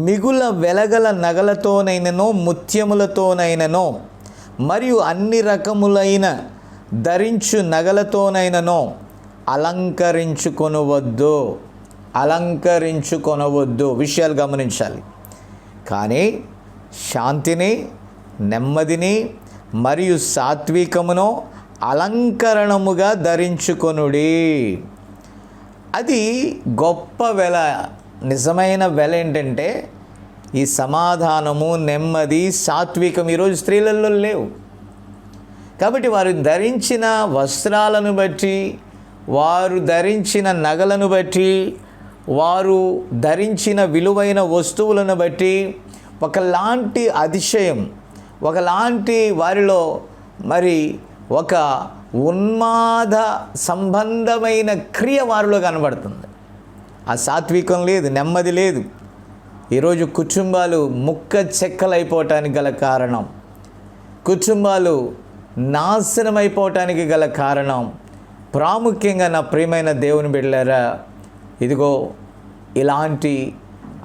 మిగుల వెలగల నగలతోనైననో ముత్యములతోనైననో మరియు అన్ని రకములైన ధరించు నగలతోనైననో అలంకరించుకొనవద్దు. విషయాలు గమనించాలి. కానీ శాంతిని, నెమ్మదిని మరియు సాత్వికమును అలంకరణముగా ధరించుకొనుడి. అది గొప్ప వెల. నిజమైన వెల ఏంటంటే ఈ సమాధానము, నెమ్మది, సాత్వికం ఈరోజు స్త్రీలలో లేవు. కాబట్టి వారు ధరించిన వస్త్రాలను బట్టి, వారు ధరించిన నగలను బట్టి, వారు ధరించిన విలువైన వస్తువులను బట్టి ఒకలాంటి అతిశయం, ఒకలాంటి వారిలో మరి ఒక ఉన్మాద సంబంధమైన క్రియ వారిలో కనబడుతుంది. ఆ సాత్వికం లేదు, నెమ్మది లేదు. ఈరోజు కుటుంబాలు ముక్క చెక్కలైపోవటానికి గల కారణం, కుటుంబాలు నాశనం అయిపోవటానికి గల కారణం ప్రాముఖ్యంగా నా ప్రియమైన దేవుని బిడ్డలారా, ఇదిగో ఇలాంటి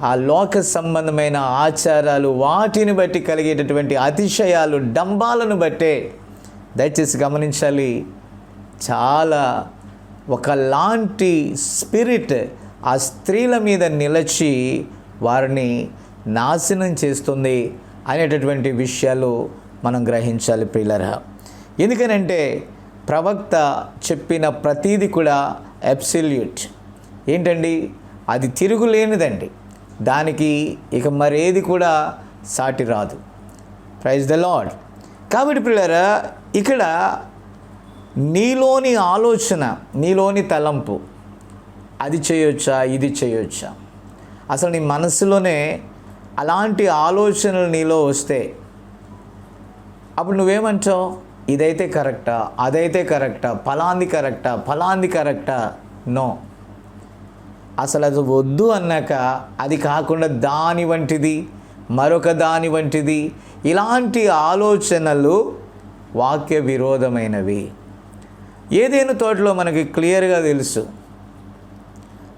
ఆ లోక సంబంధమైన ఆచారాలు, వాటిని బట్టి కలిగేటటువంటి అతిశయాలు, డంబాలను బట్టే దయచేసి గమనించాలి. చాలా ఒకలాంటి స్పిరిట్ ఆ స్త్రీల మీద నిలిచి వారిని నాశనం చేస్తుంది అనేటటువంటి విషయాలు మనం గ్రహించాలి ప్రియులారా. ఎందుకనంటే ప్రవక్త చెప్పిన ప్రతీది కూడా అబ్సల్యూట్. ఏంటండి? అది తిరుగులేనిదండి. దానికి ఇక మరేది కూడా సాటి రాదు. Praise the Lord. కాబట్టి ప్రియులారా, ఇక్కడ నీలోని ఆలోచన, నీలోని తలంపు, అది చేయొచ్చా, ఇది చేయొచ్చా, అసలు నీ మనసులోనే అలాంటి ఆలోచనలు నీలో వస్తే అప్పుడు నువ్వేమంటావు? ఇదైతే కరెక్టా, అదైతే కరెక్టా, ఫలాంది కరెక్టా, ఫలాంది కరెక్టా? నో. అసలు అది వద్దు అన్నాక అది కాకుండా దాని వంటిది, మరొక దాని వంటిది, ఇలాంటి ఆలోచనలు వాక్య విరోధమైనవి. ఏదైనా తోటలో మనకి క్లియర్గా తెలుసు.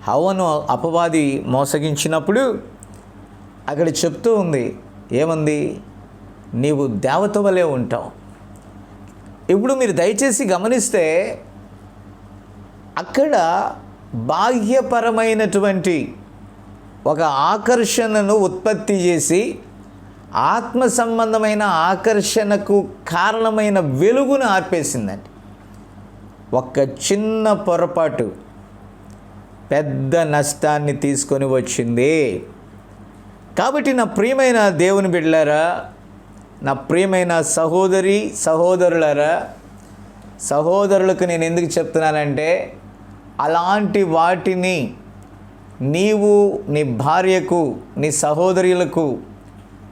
హవ్వను అపవాది మోసగించినప్పుడు అక్కడ చెప్తూ ఉంది, ఏమంది? నీవు దేవత వలె ఉంటావు. ఇప్పుడు మీరు దయచేసి గమనిస్తే అక్కడ బాహ్యపరమైనటువంటి ఒక ఆకర్షణను ఉత్పత్తి చేసి ఆత్మ సంబంధమైన ఆకర్షణకు కారణమైన వెలుగును ఆర్పేసిందండి. ఒక్క చిన్న పొరపాటు పెద్ద నష్టాన్ని తీసుకొని వచ్చింది. కాబట్టి నా ప్రియమైన దేవుని బిడ్డలారా, నా ప్రియమైన సహోదరి సహోదరులారా, సహోదరులకు నేను ఎందుకు చెప్తున్నానంటే, అలాంటి వాటిని నీవు నీ భార్యకు, నీ సహోదరులకు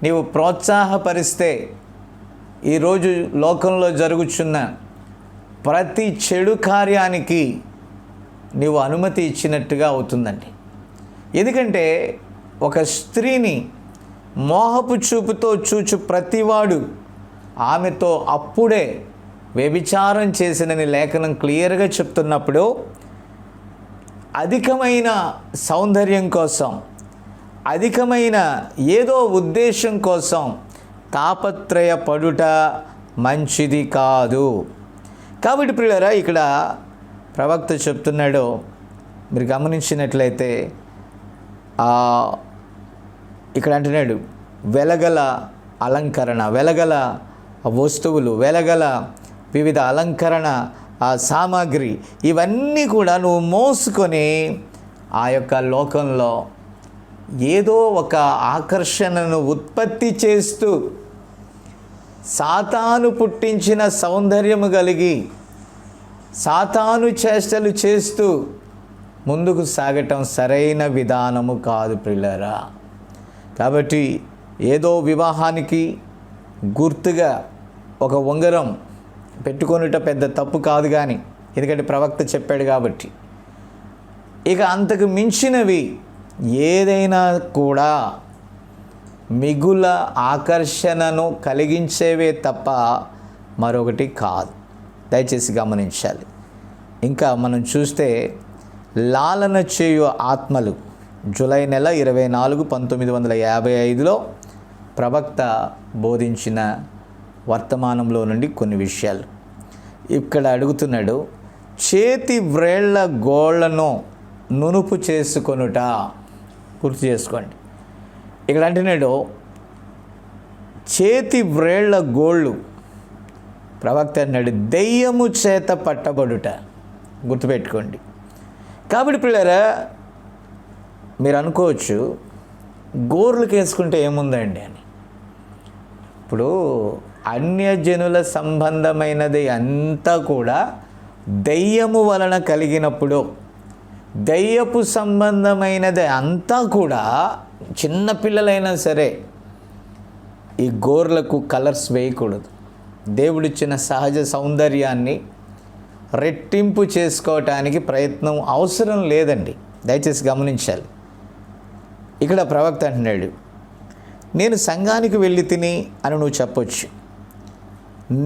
నీవు ప్రోత్సాహపరిస్తే ఈరోజు లోకంలో జరుగుచున్న ప్రతి చెడు కార్యానికి నీవు అనుమతి ఇచ్చినట్టుగా అవుతుందండి. ఎందుకంటే ఒక స్త్రీని మోహపు చూపుతో చూచు ప్రతివాడు ఆమెతో అప్పుడే వ్యభిచారం చేసినని లేఖనం క్లియర్గా చెప్తున్నప్పుడు, అధికమైన సౌందర్యం కోసం, అధికమైన ఏదో ఉద్దేశం కోసం తాపత్రయపడుట మంచిది కాదు. కాబట్టి ప్రియులారా, ఇక్కడ ప్రవక్త చెప్తున్నాడు, మీరు గమనించినట్లయితే ఇక్కడ అంటున్నాడు, వెలగల అలంకరణ, వెలగల వస్తువులు, వెలగల వివిధ అలంకరణ సామాగ్రి, ఇవన్నీ కూడా నువ్వు మోసుకొని ఆ యొక్క లోకంలో ఏదో ఒక ఆకర్షణను ఉత్పత్తి చేస్తూ సాతాను పుట్టించిన సౌందర్యము కలిగి సాతాను చేష్టలు చేస్తూ ముందుకు సాగటం సరైన విధానము కాదు ప్రియులారా. కాబట్టి ఏదో వివాహానికి గుర్తుగా ఒక ఉంగరం పెట్టుకొనుట పెద్ద తప్పు కాదు, కానీ ఎందుకంటే ప్రవక్త చెప్పాడు కాబట్టి. ఇక అంతకు మించినవి ఏదైనా కూడా మిగుల ఆకర్షణను కలిగించేవే తప్ప మరొకటి కాదు. దయచేసి గమనించాలి. ఇంకా మనం చూస్తే లాలన చేయు ఆత్మలు, జూలై నెల 24, 1955లో ప్రవక్త బోధించిన వర్తమానంలో నుండి కొన్ని విషయాలు ఇక్కడ అడుగుతున్నాడు. చేతి వ్రేళ్ల గోళ్లను నునుపు చేసుకొనుట. గుర్తు చేసుకోండి. ఇక్కడ అంటున్నాడు చేతి వ్రేళ్ల గోళ్ళు ప్రవక్త అన్నాడు, దెయ్యము చేత పట్టబడుట. గుర్తుపెట్టుకోండి. కాబట్టి పిల్లరా, మీరు అనుకోవచ్చు గోర్లకు వేసుకుంటే ఏముందండి అని. ఇప్పుడు అన్యజనుల సంబంధమైనది అంతా కూడా దెయ్యము వలన కలిగినప్పుడు, దెయ్యపు సంబంధమైనది అంతా కూడా చిన్నపిల్లలైనా సరే ఈ గోర్లకు కలర్స్ వేయకూడదు. దేవుడిచ్చిన సహజ సౌందర్యాన్ని రెట్టింపు చేసుకోవటానికి ప్రయత్నం అవసరం లేదండి. దయచేసి గమనించాలి. ఇక్కడ ప్రవక్త అంటున్నాడు, నేను సంఘానికి వెళ్ళి తిని అని నువ్వు చెప్పొచ్చు.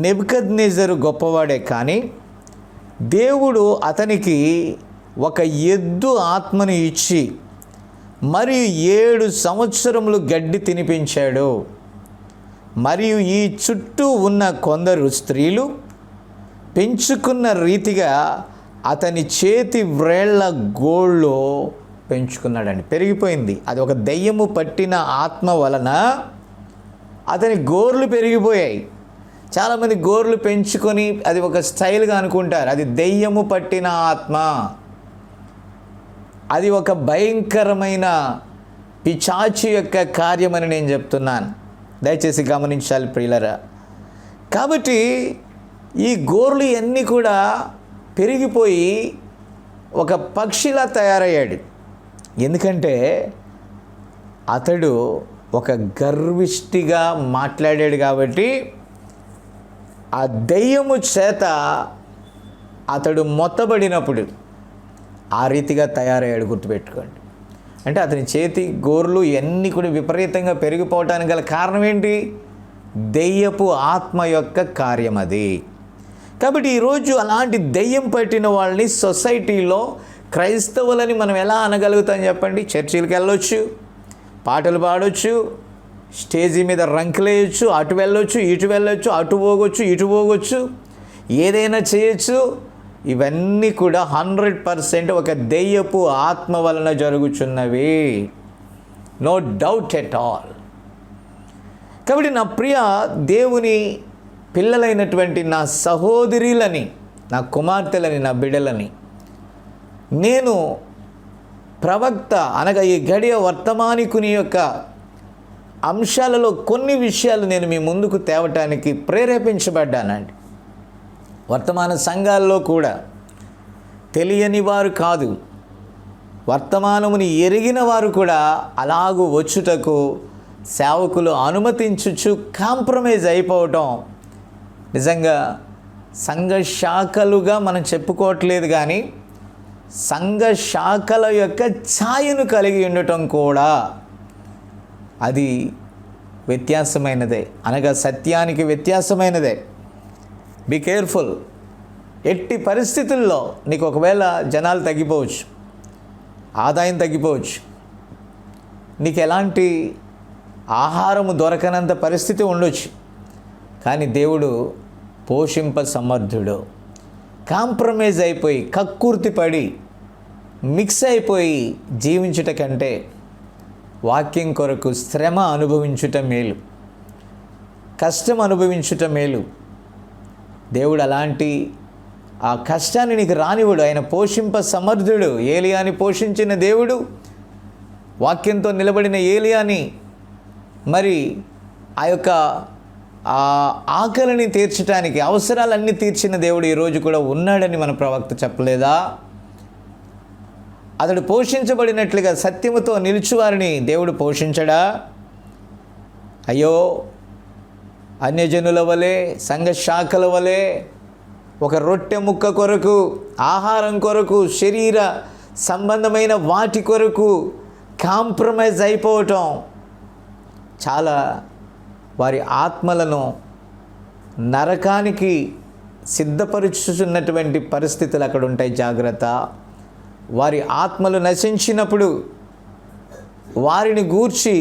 నెబుకద్నెజరు గొప్పవాడే, కానీ దేవుడు అతనికి ఒక ఎద్దు ఆత్మను ఇచ్చి మరియు 7 సంవత్సరములు గడ్డి తినిపించాడు. మరియు ఈ చుట్టూ ఉన్న కొందరు స్త్రీలు పెంచుకున్న రీతిగా అతని చేతి వ్రేళ్ల గోళ్ళు పెంచుకున్నాడండి. పెరిగిపోయింది. అది ఒక దెయ్యము పట్టిన ఆత్మ వలన అతని గోర్లు పెరిగిపోయాయి. చాలామంది గోర్లు పెంచుకొని అది ఒక స్టైల్గా అనుకుంటారు. అది దెయ్యము పట్టిన ఆత్మ. అది ఒక భయంకరమైన పిశాచి యొక్క కార్యమని నేను చెప్తున్నాను. దయచేసి గమనించాలి ప్రియులరా. కాబట్టి ఈ గోర్లు అన్నీ కూడా పెరిగిపోయి ఒక పక్షిలా తయారయ్యాడు. ఎందుకంటే అతడు ఒక గర్విష్టిగా మాట్లాడాడు కాబట్టి ఆ దెయ్యము చేత అతడు మొత్తబడినప్పుడు ఆ రీతిగా తయారయ్యాడు. గుర్తుపెట్టుకోండి. అంటే అతని చేతి గోర్లు ఇవన్నీ కూడా విపరీతంగా పెరిగిపోవటానికి గల కారణం ఏంటి? దెయ్యపు ఆత్మ యొక్క కార్యం అది. కాబట్టి ఈరోజు అలాంటి దెయ్యం పట్టిన వాళ్ళని సొసైటీలో క్రైస్తవులని మనం ఎలా అనగలుగుతాం చెప్పండి? చర్చిలకు వెళ్ళొచ్చు, పాటలు పాడొచ్చు, స్టేజీ మీద రంకులేయచ్చు, అటు వెళ్ళొచ్చు, ఇటు వెళ్ళొచ్చు, అటు పోగొచ్చు, ఇటు పోగొచ్చు, ఏదైనా చేయొచ్చు. ఇవన్నీ కూడా 100% ఒక దెయ్యపు ఆత్మ వలన జరుగుచున్నవి. No doubt at all. కాబట్టి నా ప్రియ దేవుని పిల్లలైనటువంటి నా సహోదరులని, నా కుమార్తెలని, నా బిడ్డలని నేను ప్రవక్త అనగా ఈ గడియ వర్తమానికుని యొక్క అంశాలలో కొన్ని విషయాలు నేను మీ ముందుకు తేవటానికి ప్రేరేపించబడ్డానండి. వర్తమాన సంఘాల్లో కూడా తెలియని వారు కాదు, వర్తమానముని ఎరిగిన వారు కూడా అలాగూ వచ్చుటకు సేవకులు అనుమతించుచు కాంప్రమైజ్ అయిపోవటం నిజంగా సంఘ శాఖలుగా మనం చెప్పుకోవట్లేదు, కానీ సంఘ శాఖల యొక్క ఛాయను కలిగి ఉండటం కూడా అది వ్యత్యాసమైనదే, అనగా సత్యానికి వ్యత్యాసమైనదే. Be careful. ఎట్టి పరిస్థితుల్లో నీకు ఒకవేళ జనాలు తగ్గిపోవచ్చు, ఆదాయం తగ్గిపోవచ్చు, నీకు ఎలాంటి ఆహారము దొరకనంత పరిస్థితి ఉండొచ్చు, కానీ దేవుడు పోషింప సమర్థుడు. కాంప్రమైజ్ అయిపోయి కక్కుర్తి పడి మిక్స్ అయిపోయి జీవించుట కంటే వాక్యం కొరకు శ్రమ అనుభవించుట మేలు, కష్టం అనుభవించుట మేలు. దేవుడు అలాంటి ఆ కష్టాన్ని నీకు రానివ్వడు. ఆయన పోషింప సమర్థుడు. ఏలియాని పోషించిన దేవుడు, వాక్యంతో నిలబడిన ఏలియాని మరి ఆ యొక్క ఆకలిని తీర్చడానికి అవసరాలన్నీ తీర్చిన దేవుడు ఈరోజు కూడా ఉన్నాడని మన ప్రవక్త చెప్పలేదా? అతడు పోషించబడినట్లుగా సత్యముతో నిలుచువారిని దేవుడు పోషించడా? అయ్యో, అన్యజనుల వలె, సంఘ శాఖల వలె ఒక రొట్టె ముక్క కొరకు, ఆహారం కొరకు, శరీర సంబంధమైన వాటి కొరకు కాంప్రమైజ్ అయిపోవటం చాలా వారి ఆత్మలను నరకానికి సిద్ధపరుచుతున్నటువంటి పరిస్థితులు అక్కడ ఉంటాయి. జాగ్రత్త. వారి ఆత్మలు నశించినప్పుడు వారిని గూర్చి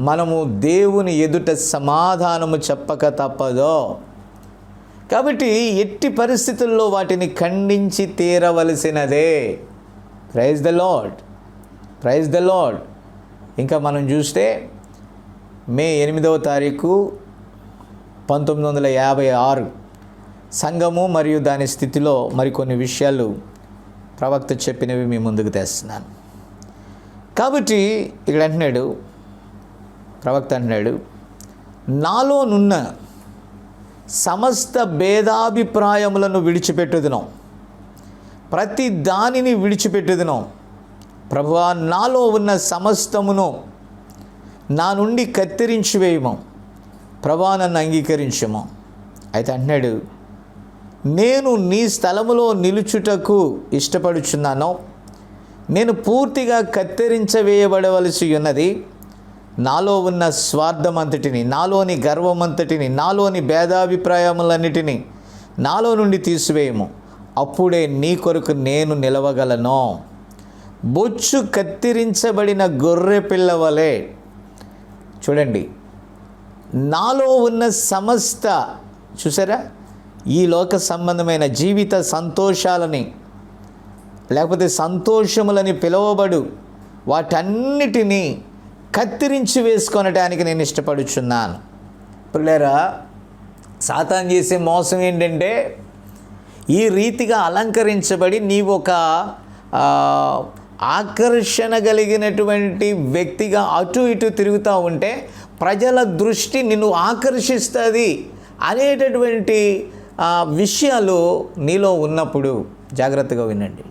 మనము దేవుని ఎదుట సమాధానము చెప్పక తప్పదో. కాబట్టి ఎట్టి పరిస్థితుల్లో వాటిని ఖండించి తీరవలసినదే. Praise the lord, praise the lord. ఇంకా మనం చూస్తే మే 8వ తారీఖు 1956 సంఘము మరియు దాని స్థితిలో మరికొన్ని విషయాలు ప్రవక్త చెప్పినవి మీ ముందుకు తెస్తున్నాను. కాబట్టి ఇక్కడ అంటున్నాడు, ప్రవక్త అంటున్నాడు, నాలోనున్న సమస్త భేదాభిప్రాయములను విడిచిపెట్టుదును, ప్రతి దానిని విడిచిపెట్టుదును. ప్రభువా, నాలో ఉన్న సమస్తమును నా నుండి కత్తిరించి వేయము. ప్రభువా, నన్ను అంగీకరించము. అయితే అంటున్నాడు, నేను నీ స్థలములో నిలుచుటకు ఇష్టపడుచున్నాను. నేను పూర్తిగా కత్తిరించవేయబడవలసి ఉన్నది. నాలో ఉన్న స్వార్థమంతటిని, నాలోని గర్వమంతటిని, నాలోని భేదాభిప్రాయములన్నిటినీ నాలో నుండి తీసివేయము. అప్పుడే నీ కొరకు నేను నిలవగలను. బొచ్చు కత్తిరించబడిన గొర్రె పిల్ల వలె. చూడండి, నాలో ఉన్న సమస్త, చూసారా, ఈ లోక సంబంధమైన జీవిత సంతోషాలని లేకపోతే సంతోషములని పిలువబడు వాటన్నిటినీ కత్తిరించి వేసుకొనటానికి నేను ఇష్టపడుచున్నాను. పిల్లరా, సాతాను చేసే మోసం ఏంటంటే, ఈ రీతిగా అలంకరించబడి నీవు ఒక ఆకర్షణ కలిగినటువంటి వ్యక్తిగా అటు ఇటు తిరుగుతూ ఉంటే ప్రజల దృష్టి నిన్ను ఆకర్షిస్తుంది అనేటటువంటి విషయాలు నీలో ఉన్నప్పుడు, జాగ్రత్తగా వినండి,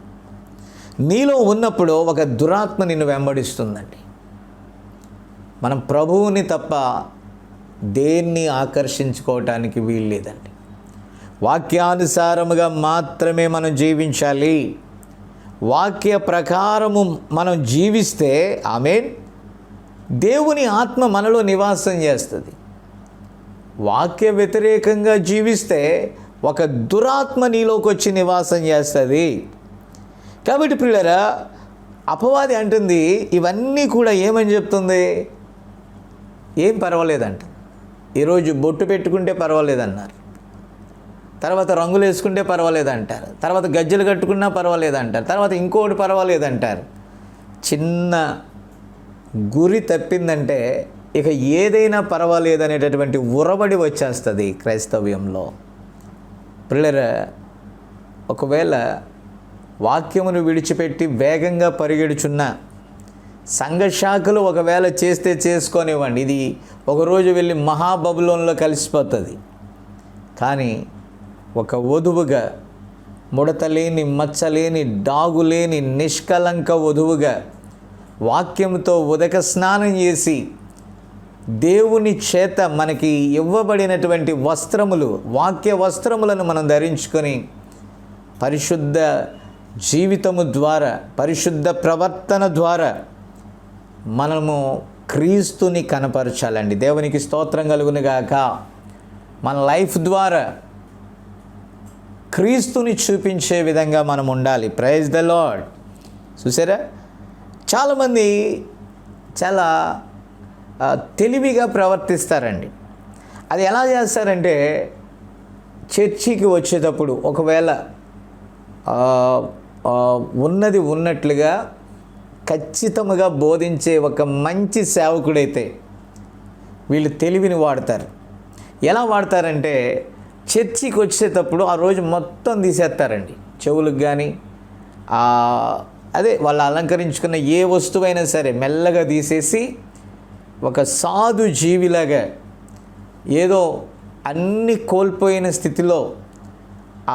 నీలో ఉన్నప్పుడు ఒక దురాత్మ నిన్ను వెంబడిస్తుందండి. మనం ప్రభువుని తప్ప దేన్ని ఆకర్షించుకోవటానికి వీల్లేదండి. వాక్యానుసారముగా మాత్రమే మనం జీవించాలి. వాక్య ప్రకారము మనం జీవిస్తే ఆమేన్, దేవుని ఆత్మ మనలో నివాసం చేస్తుంది. వాక్య వ్యతిరేకంగా జీవిస్తే ఒక దురాత్మ నీలోకి వచ్చి నివాసం చేస్తుంది. కాబట్టి ప్రియులారా, అపవాది అంటుంది ఇవన్నీ కూడా ఏమని చెప్తుంది, ఏం పర్వాలేదంట. ఈరోజు బొట్టు పెట్టుకుంటే పర్వాలేదన్నారు, తర్వాత రంగులు వేసుకుంటే పర్వాలేదంటారు, తర్వాత గజ్జలు కట్టుకున్నా పర్వాలేదంటారు, తర్వాత ఇంకోటి పర్వాలేదంటారు. చిన్న గురి తప్పిందంటే ఇక ఏదైనా పర్వాలేదనేటటువంటి ఉరబడి వచ్చేస్తుంది క్రైస్తవ్యంలో. పిల్లరా, ఒకవేళ వాక్యమును విడిచిపెట్టి వేగంగా పరిగెడుచున్న సంఘశాఖలు ఒకవేళ చేస్తే చేసుకోనివ్వండి, ఇది ఒకరోజు వెళ్ళి మహాబబులోన్లో కలిసిపోతుంది. కానీ ఒక వధువుగా, ముడతలేని, మచ్చలేని, డాగులేని నిష్కలంక వధువుగా వాక్యంతో ఉదక స్నానం చేసి దేవుని చేత మనకి ఇవ్వబడినటువంటి వస్త్రములు, వాక్య వస్త్రములను మనం ధరించుకొని పరిశుద్ధ జీవితము ద్వారా, పరిశుద్ధ ప్రవర్తన ద్వారా మనము క్రీస్తుని కనపరచాలండి. దేవునికి స్తోత్రం కలుగునుగాక. మన లైఫ్ ద్వారా క్రీస్తుని చూపించే విధంగా మనం ఉండాలి. Praise the Lord. చూసారా, చాలామంది చాలా తెలివిగా ప్రవర్తిస్తారండి. అది ఎలా చేస్తారంటే, చర్చికి వచ్చేటప్పుడు ఒకవేళ ఉన్నది ఉన్నట్లుగా ఖచ్చితంగా బోధించే ఒక మంచి సేవకుడైతే వీళ్ళు తెలివిని వాడతారు. ఎలా వాడతారంటే, చర్చికి వచ్చేటప్పుడు ఆ రోజు మొత్తం తీసేస్తారండి. చెవులకు కానీ అదే వాళ్ళు అలంకరించుకున్న ఏ వస్తువైనా సరే మెల్లగా తీసేసి ఒక సాధు జీవిలాగా ఏదో అన్ని కోల్పోయిన స్థితిలో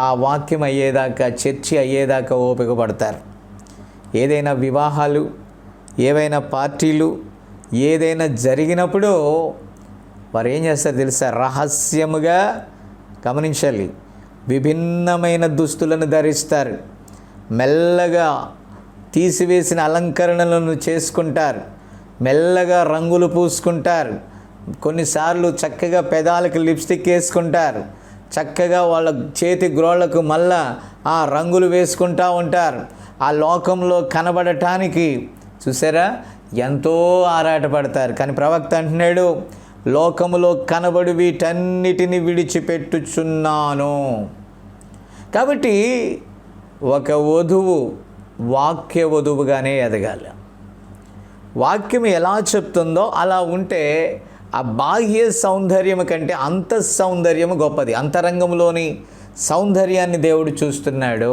ఆ వాక్యం అయ్యేదాకా, చర్చి అయ్యేదాకా ఓపిక పడతారు. ఏదైనా వివాహాలు, ఏవైనా పార్టీలు, ఏదైనా జరిగినప్పుడు వారు ఏం చేస్తారు తెలుసా, రహస్యముగా గమనించాలి, విభిన్నమైన దుస్తులను ధరిస్తారు, మెల్లగా తీసివేసిన అలంకరణలను చేసుకుంటారు, మెల్లగా రంగులు పూసుకుంటారు, కొన్నిసార్లు చక్కగా పెదాలకు లిప్స్టిక్ వేసుకుంటారు, చక్కగా వాళ్ళ చేతి గ్రోళ్లకు మళ్ళా ఆ రంగులు వేసుకుంటూ ఉంటారు. ఆ లోకంలో కనబడటానికి చూసారా ఎంతో ఆరాటపడతారు. కానీ ప్రవక్త అంటున్నాడు, లోకములో కనబడి వీటన్నిటిని విడిచిపెట్టుచున్నాను. కాబట్టి ఒక వధువు వాక్య వధువుగానే ఎదగాలి. వాక్యం ఎలా చెప్తుందో అలా ఉంటే ఆ బాహ్య సౌందర్యము కంటే అంత సౌందర్యము గొప్పది. అంతరంగంలోని సౌందర్యాన్ని దేవుడు చూస్తున్నాడు.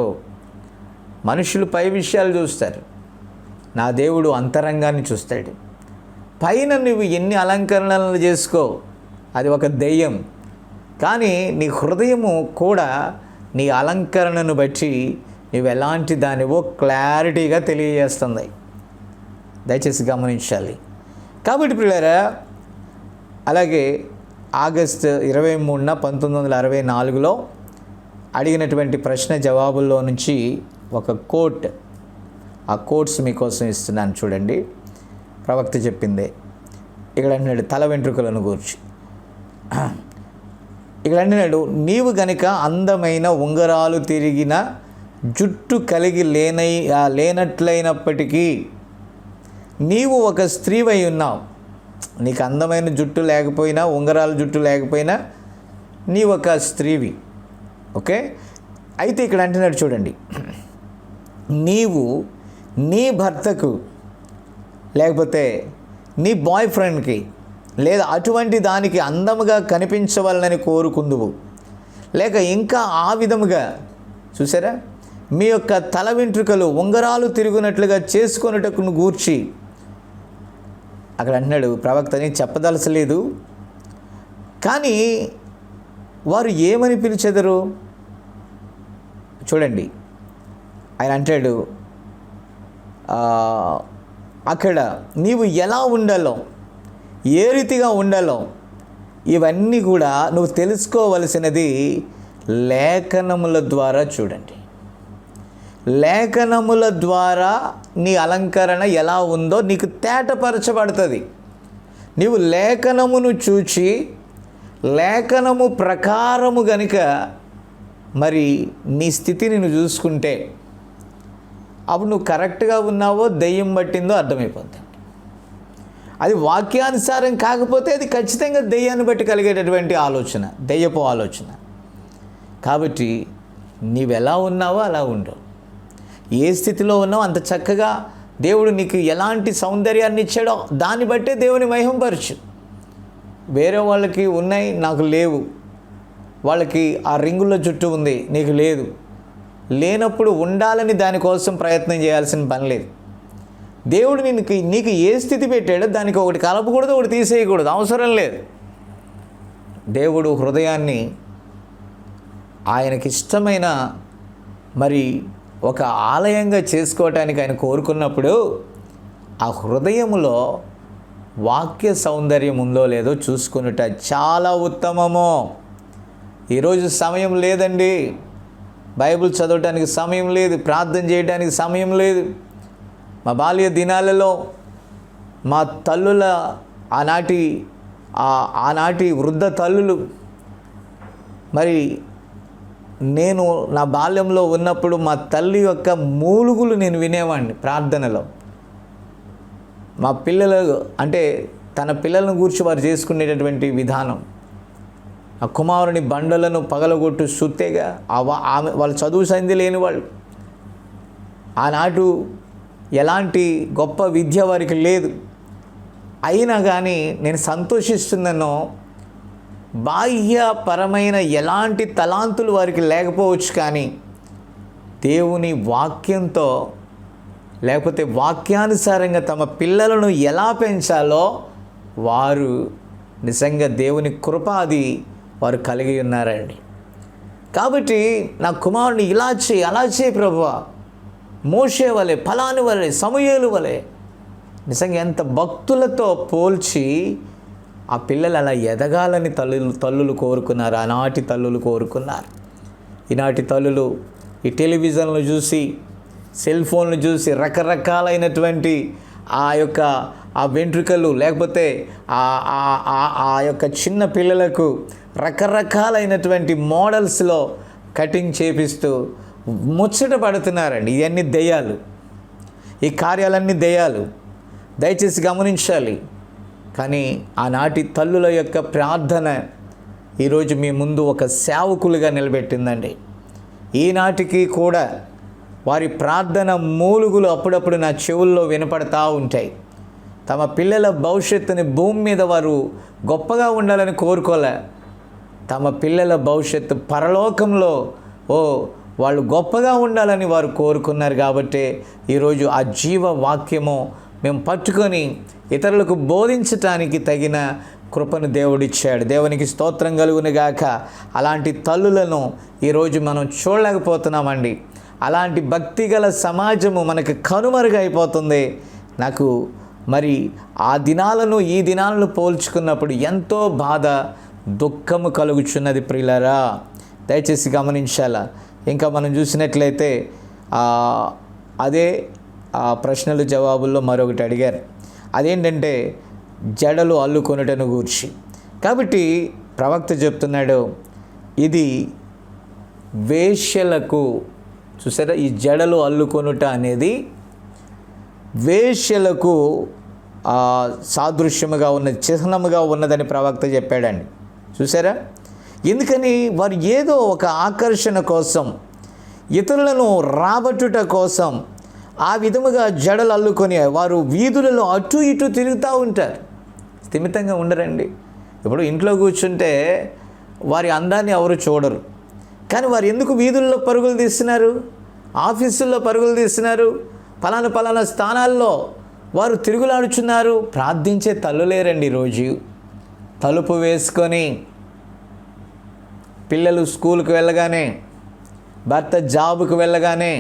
మనుషులు పై విషయాలు చూస్తారు, నా దేవుడు అంతరంగాన్ని చూస్తాడు. పైన నువ్వు ఎన్ని అలంకరణలు చేసుకో, అది ఒక దెయ్యం. కానీ నీ హృదయము కూడా నీ అలంకరణను బట్టి నువ్వు ఎలాంటి దానివో క్లారిటీగా తెలియజేస్తుంది. దయచేసి గమనించాలి. కాబట్టి ప్రియులారా, అలాగే ఆగస్టు 23న 1964లో అడిగినటువంటి ప్రశ్న జవాబుల్లో నుంచి ఒక కోట్, ఆ కోట్స్ మీకోసం ఇస్తున్నాను చూడండి. ప్రవక్త చెప్పిందే. ఇక్కడ అంటున్నాడు తల వెంట్రుకలను గూర్చి. ఇక్కడ అంటున్నాడు, నీవు గనుక అందమైన ఉంగరాలు తిరిగిన జుట్టు కలిగి లేనట్లయినప్పటికీ నీవు ఒక స్త్రీవై ఉన్నావు. నీకు అందమైన జుట్టు లేకపోయినా, ఉంగరాల జుట్టు లేకపోయినా నీ ఒక స్త్రీవి. ఓకే. అయితే ఇక్కడ అంటున్నాడు చూడండి, నీవు నీ భర్తకు లేకపోతే నీ బాయ్ ఫ్రెండ్కి లేదా అటువంటి దానికి అందముగా కనిపించవాలని కోరుకుందువు, లేక ఇంకా ఆ విధముగా చూసారా మీ యొక్క తల వెంట్రుకలు ఉంగరాలు తిరుగునట్లుగా చేసుకొనుటకు గూర్చి. అక్కడ అంటున్నాడు ప్రవక్తని చెప్పదలసలేదు, కానీ వారు ఏమని పిలిచెదరు చూడండి. ఆయన అంటాడు, అక్కడ నీవు ఎలా ఉండాలో, ఏ రీతిగా ఉండాలో ఇవన్నీ కూడా నువ్వు తెలుసుకోవలసినది లేఖనముల ద్వారా. చూడండి, లేఖనముల ద్వారా నీ అలంకరణ ఎలా ఉందో నీకు తేటపరచబడుతుంది. నీవు లేఖనమును చూచి లేఖనము ప్రకారము గనుక మరి నీ స్థితిని నువ్వు చూసుకుంటే అప్పుడు నువ్వు కరెక్ట్గా ఉన్నావో దెయ్యం పట్టిందో అర్థమైపోతుంది. అది వాక్యానుసారం కాకపోతే అది ఖచ్చితంగా దెయ్యాన్ని బట్టి కలిగేటటువంటి ఆలోచన, దెయ్యపు ఆలోచన. కాబట్టి నీవెలా ఉన్నావో అలా ఉండవు. ఏ స్థితిలో ఉన్నావో అంత చక్కగా దేవుడు నీకు ఎలాంటి సౌందర్యాన్ని ఇచ్చాడో దాన్ని బట్టే దేవుని మహిమపరచు. వేరే వాళ్ళకి ఉన్నాయి, నాకు లేవు. వాళ్ళకి ఆ రింగుల జుట్టు ఉంది, నీకు లేదు. లేనప్పుడు ఉండాలని దానికోసం ప్రయత్నం చేయాల్సిన పని లేదు. దేవుడు నీకు ఏ స్థితి పెట్టాడో దానికి ఒకటి కలపకూడదు, ఒకటి తీసేయకూడదు, అవసరం లేదు. దేవుడు హృదయాన్ని ఆయనకిష్టమైన మరి ఒక ఆలయంగా చేసుకోవటానికి ఆయన కోరుకున్నప్పుడు ఆ హృదయములో వాక్య సౌందర్యం ఉందో లేదో చూసుకున్నట చాలా ఉత్తమము. ఈరోజు సమయం లేదండి, బైబిల్ చదవటానికి సమయం లేదు, ప్రార్థన చేయడానికి సమయం లేదు. మా బాల్య దినాలలో మా తల్లుల ఆనాటి వృద్ధ తల్లులు, మరి నేను నా బాల్యంలో ఉన్నప్పుడు మా తల్లి యొక్క మూలుగులు నేను వినేవాడిని ప్రార్థనలో. మా పిల్లలు అంటే తన పిల్లలను గూర్చి వారు చేసుకునేటటువంటి విధానం, ఆ కుమారుని బండలను పగలగొట్టు సుత్తేగా ఆమె వాళ్ళు చదువు సంధి లేని వాళ్ళు. ఆనాడు ఎలాంటి గొప్ప విద్య వారికి లేదు. అయినా కానీ నేను సంతోషిస్తున్నానో, బాహ్యపరమైన ఎలాంటి తలాంతులు వారికి లేకపోవచ్చు, కానీ దేవుని వాక్యంతో లేకపోతే వాక్యానుసారంగా తమ పిల్లలను ఎలా పెంచాలో వారు నిజంగా దేవుని కృప అది వారు కలిగి ఉన్నారండి. కాబట్టి నా కుమారుని ఇలా చేయి, అలా చేయి ప్రభువా, మోషే వలె, ఫలాని వలె, సమూయేలు వలె, నిజంగా ఎంత భక్తులతో పోల్చి ఆ పిల్లలు అలా ఎదగాలని తల్లులు కోరుకున్నారు. ఆనాటి తల్లులు కోరుకున్నారు. ఈనాటి తల్లులు ఈ టెలివిజన్లు చూసి, సెల్ ఫోన్లు చూసి రకరకాలైనటువంటి ఆ వెంట్రుకలు లేకపోతే ఆ యొక్క చిన్న పిల్లలకు రకరకాలైనటువంటి మోడల్స్లో కటింగ్ చేపిస్తూ ముచ్చట పడుతున్నారండి. ఇవన్నీ దెయ్యాలు, ఈ కార్యాలన్నీ దెయ్యాలు. దయచేసి గమనించాలి. కానీ ఆనాటి తల్లుల యొక్క ప్రార్థన ఈరోజు మీ ముందు ఒక సేవకులుగా నిలబెట్టిందండి. ఈనాటికి కూడా వారి ప్రార్థన మూలుగులు అప్పుడప్పుడు నా చెవుల్లో వినపడతా ఉంటాయి. తమ పిల్లల భవిష్యత్తుని భూమి మీద వారు గొప్పగా ఉండాలని కోరుకోలే. తమ పిల్లల భవిష్యత్తు పరలోకంలో వాళ్ళు గొప్పగా ఉండాలని వారు కోరుకున్నారు. కాబట్టి ఈరోజు ఆ జీవ వాక్యము మేము పట్టుకొని ఇతరులకు బోధించటానికి తగిన కృపను దేవుడిచ్చాడు. దేవునికి స్తోత్రం కలుగును గాక. అలాంటి తల్లులను ఈరోజు మనం చూడలేకపోతున్నామండి. అలాంటి భక్తిగల సమాజము మనకు కనుమరుగైపోతుంది. నాకు మరి ఆ దినాలను ఈ దినాలను పోల్చుకున్నప్పుడు ఎంతో బాధ, దుఃఖము కలుగుచున్నది ప్రియులారా. దయచేసి గమనించాలా. ఇంకా మనం చూసినట్లయితే అదే ప్రశ్నలు జవాబుల్లో మరొకటి అడిగారు. అదేంటంటే జడలు అల్లుకొనుటను గూర్చి. కాబట్టి ప్రవక్త చెప్తున్నాడు, ఇది వేశ్యలకు, చూసారా, ఈ జడలు అల్లుకొనుట అనేది వేశ్యలకు సాదృశ్యముగా ఉన్నది, చిహ్నముగా ఉన్నదని ప్రవక్త చెప్పాడండి. చూసారా, ఎందుకని వారు ఏదో ఒక ఆకర్షణ కోసం, ఇతరులను రాబట్టుట కోసం ఆ విధముగా జడలు అల్లుకొని వారు వీధులలో అటు ఇటు తిరుగుతూ ఉంటారు. స్థిమితంగా ఉండరండి. ఇప్పుడు ఇంట్లో కూర్చుంటే వారి అందాన్ని ఎవరు చూడరు. కానీ వారు ఎందుకు వీధుల్లో పరుగులు తీస్తున్నారు, ఆఫీసుల్లో పరుగులు తీస్తున్నారు, పలానా స్థానాల్లో వారు తిరుగులాడుచున్నారు? ప్రార్థించే తల్లు లేరండి. రోజు తలుపు వేసుకొని పిల్లలు స్కూల్కి వెళ్ళగానే, భర్త జాబుకు వెళ్ళగానే,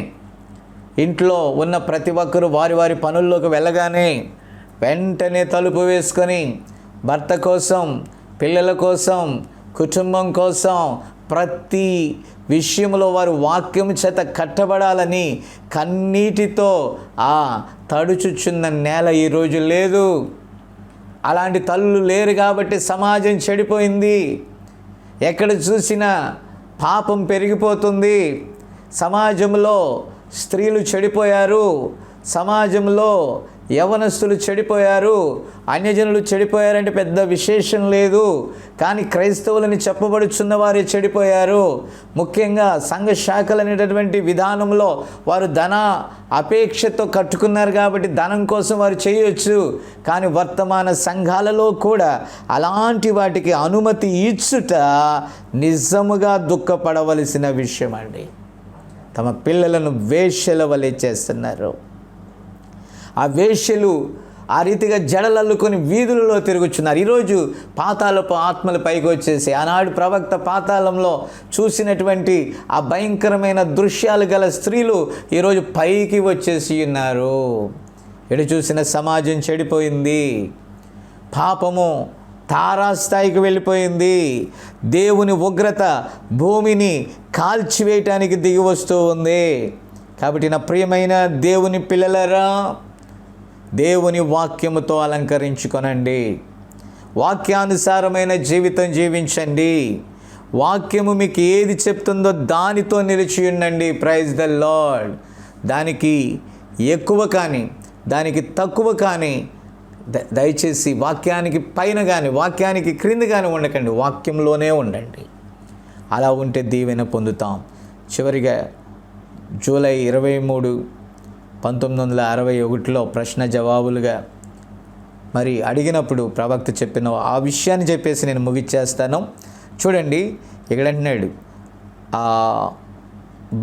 ఇంట్లో ఉన్న ప్రతి ఒక్కరూ వారి వారి పనుల్లోకి వెళ్ళగానే వెంటనే తలుపు వేసుకొని భర్త కోసం, పిల్లల కోసం, కుటుంబం కోసం ప్రతి విషయంలో వారు వాక్యం చేత కట్టబడాలని కన్నీటితో తడుచుచున్న నేల ఈరోజు లేదు. అలాంటి తల్లులు లేరు కాబట్టి సమాజం చెడిపోయింది. ఎక్కడ చూసినా పాపం పెరిగిపోతుంది. సమాజంలో స్త్రీలు చెడిపోయారు, సమాజంలో యవనస్తులు చెడిపోయారు, అన్యజనులు చెడిపోయారంటే పెద్ద విశేషం లేదు. కానీ క్రైస్తవులని చెప్పబడుచున్న వారే చెడిపోయారు. ముఖ్యంగా సంఘ శాఖలు అనేటటువంటి విధానంలో వారు ధన అపేక్షతో కట్టుకున్నారు కాబట్టి ధనం కోసం వారు చేయొచ్చు. కానీ వర్తమాన సంఘాలలో కూడా అలాంటి వాటికి అనుమతి ఇచ్చుట నిజముగా దుఃఖపడవలసిన విషయం అండి. తమ పిల్లలను వేశ్యల వలె చేస్తున్నారు. ఆ వేశ్యలు ఆ రీతిగా జడలల్లుకొని వీధులలో తిరుగుచున్నారు. ఈరోజు పాతాళపు ఆత్మలు పైకి వచ్చేసి, ఆనాడు ప్రవక్త పాతాళంలో చూసినటువంటి ఆ భయంకరమైన దృశ్యాలు గల స్త్రీలు ఈరోజు పైకి వచ్చేసి ఉన్నారు. ఎటు చూసిన సమాజం చెడిపోయింది. పాపము తారాస్థాయికి వెళ్ళిపోయింది. దేవుని ఉగ్రత భూమిని కాల్చివేయటానికి దిగి వస్తూ ఉంది. కాబట్టి నా ప్రియమైన దేవుని పిల్లలారా, దేవుని వాక్యముతో అలంకరించుకొనండి. వాక్యానుసారమైన జీవితం జీవించండి. వాక్యము మీకు ఏది చెప్తుందో దానితో నిలిచి ఉండండి. Praise the Lord. దానికి ఎక్కువ కానీ దానికి తక్కువ కానీ దయచేసి వాక్యానికి పైన కానీ వాక్యానికి క్రింద కానీ ఉండకండి. వాక్యంలోనే ఉండండి. అలా ఉంటే దీవెన పొందుతాం. చివరిగా జూలై 23, 1961లో ప్రశ్న జవాబులుగా మరి అడిగినప్పుడు ప్రవక్త చెప్పిన ఆ విషయాన్ని చెప్పేసి నేను ముగిచ్చేస్తాను. చూడండి, ఇక్కడ అంటున్నాడు,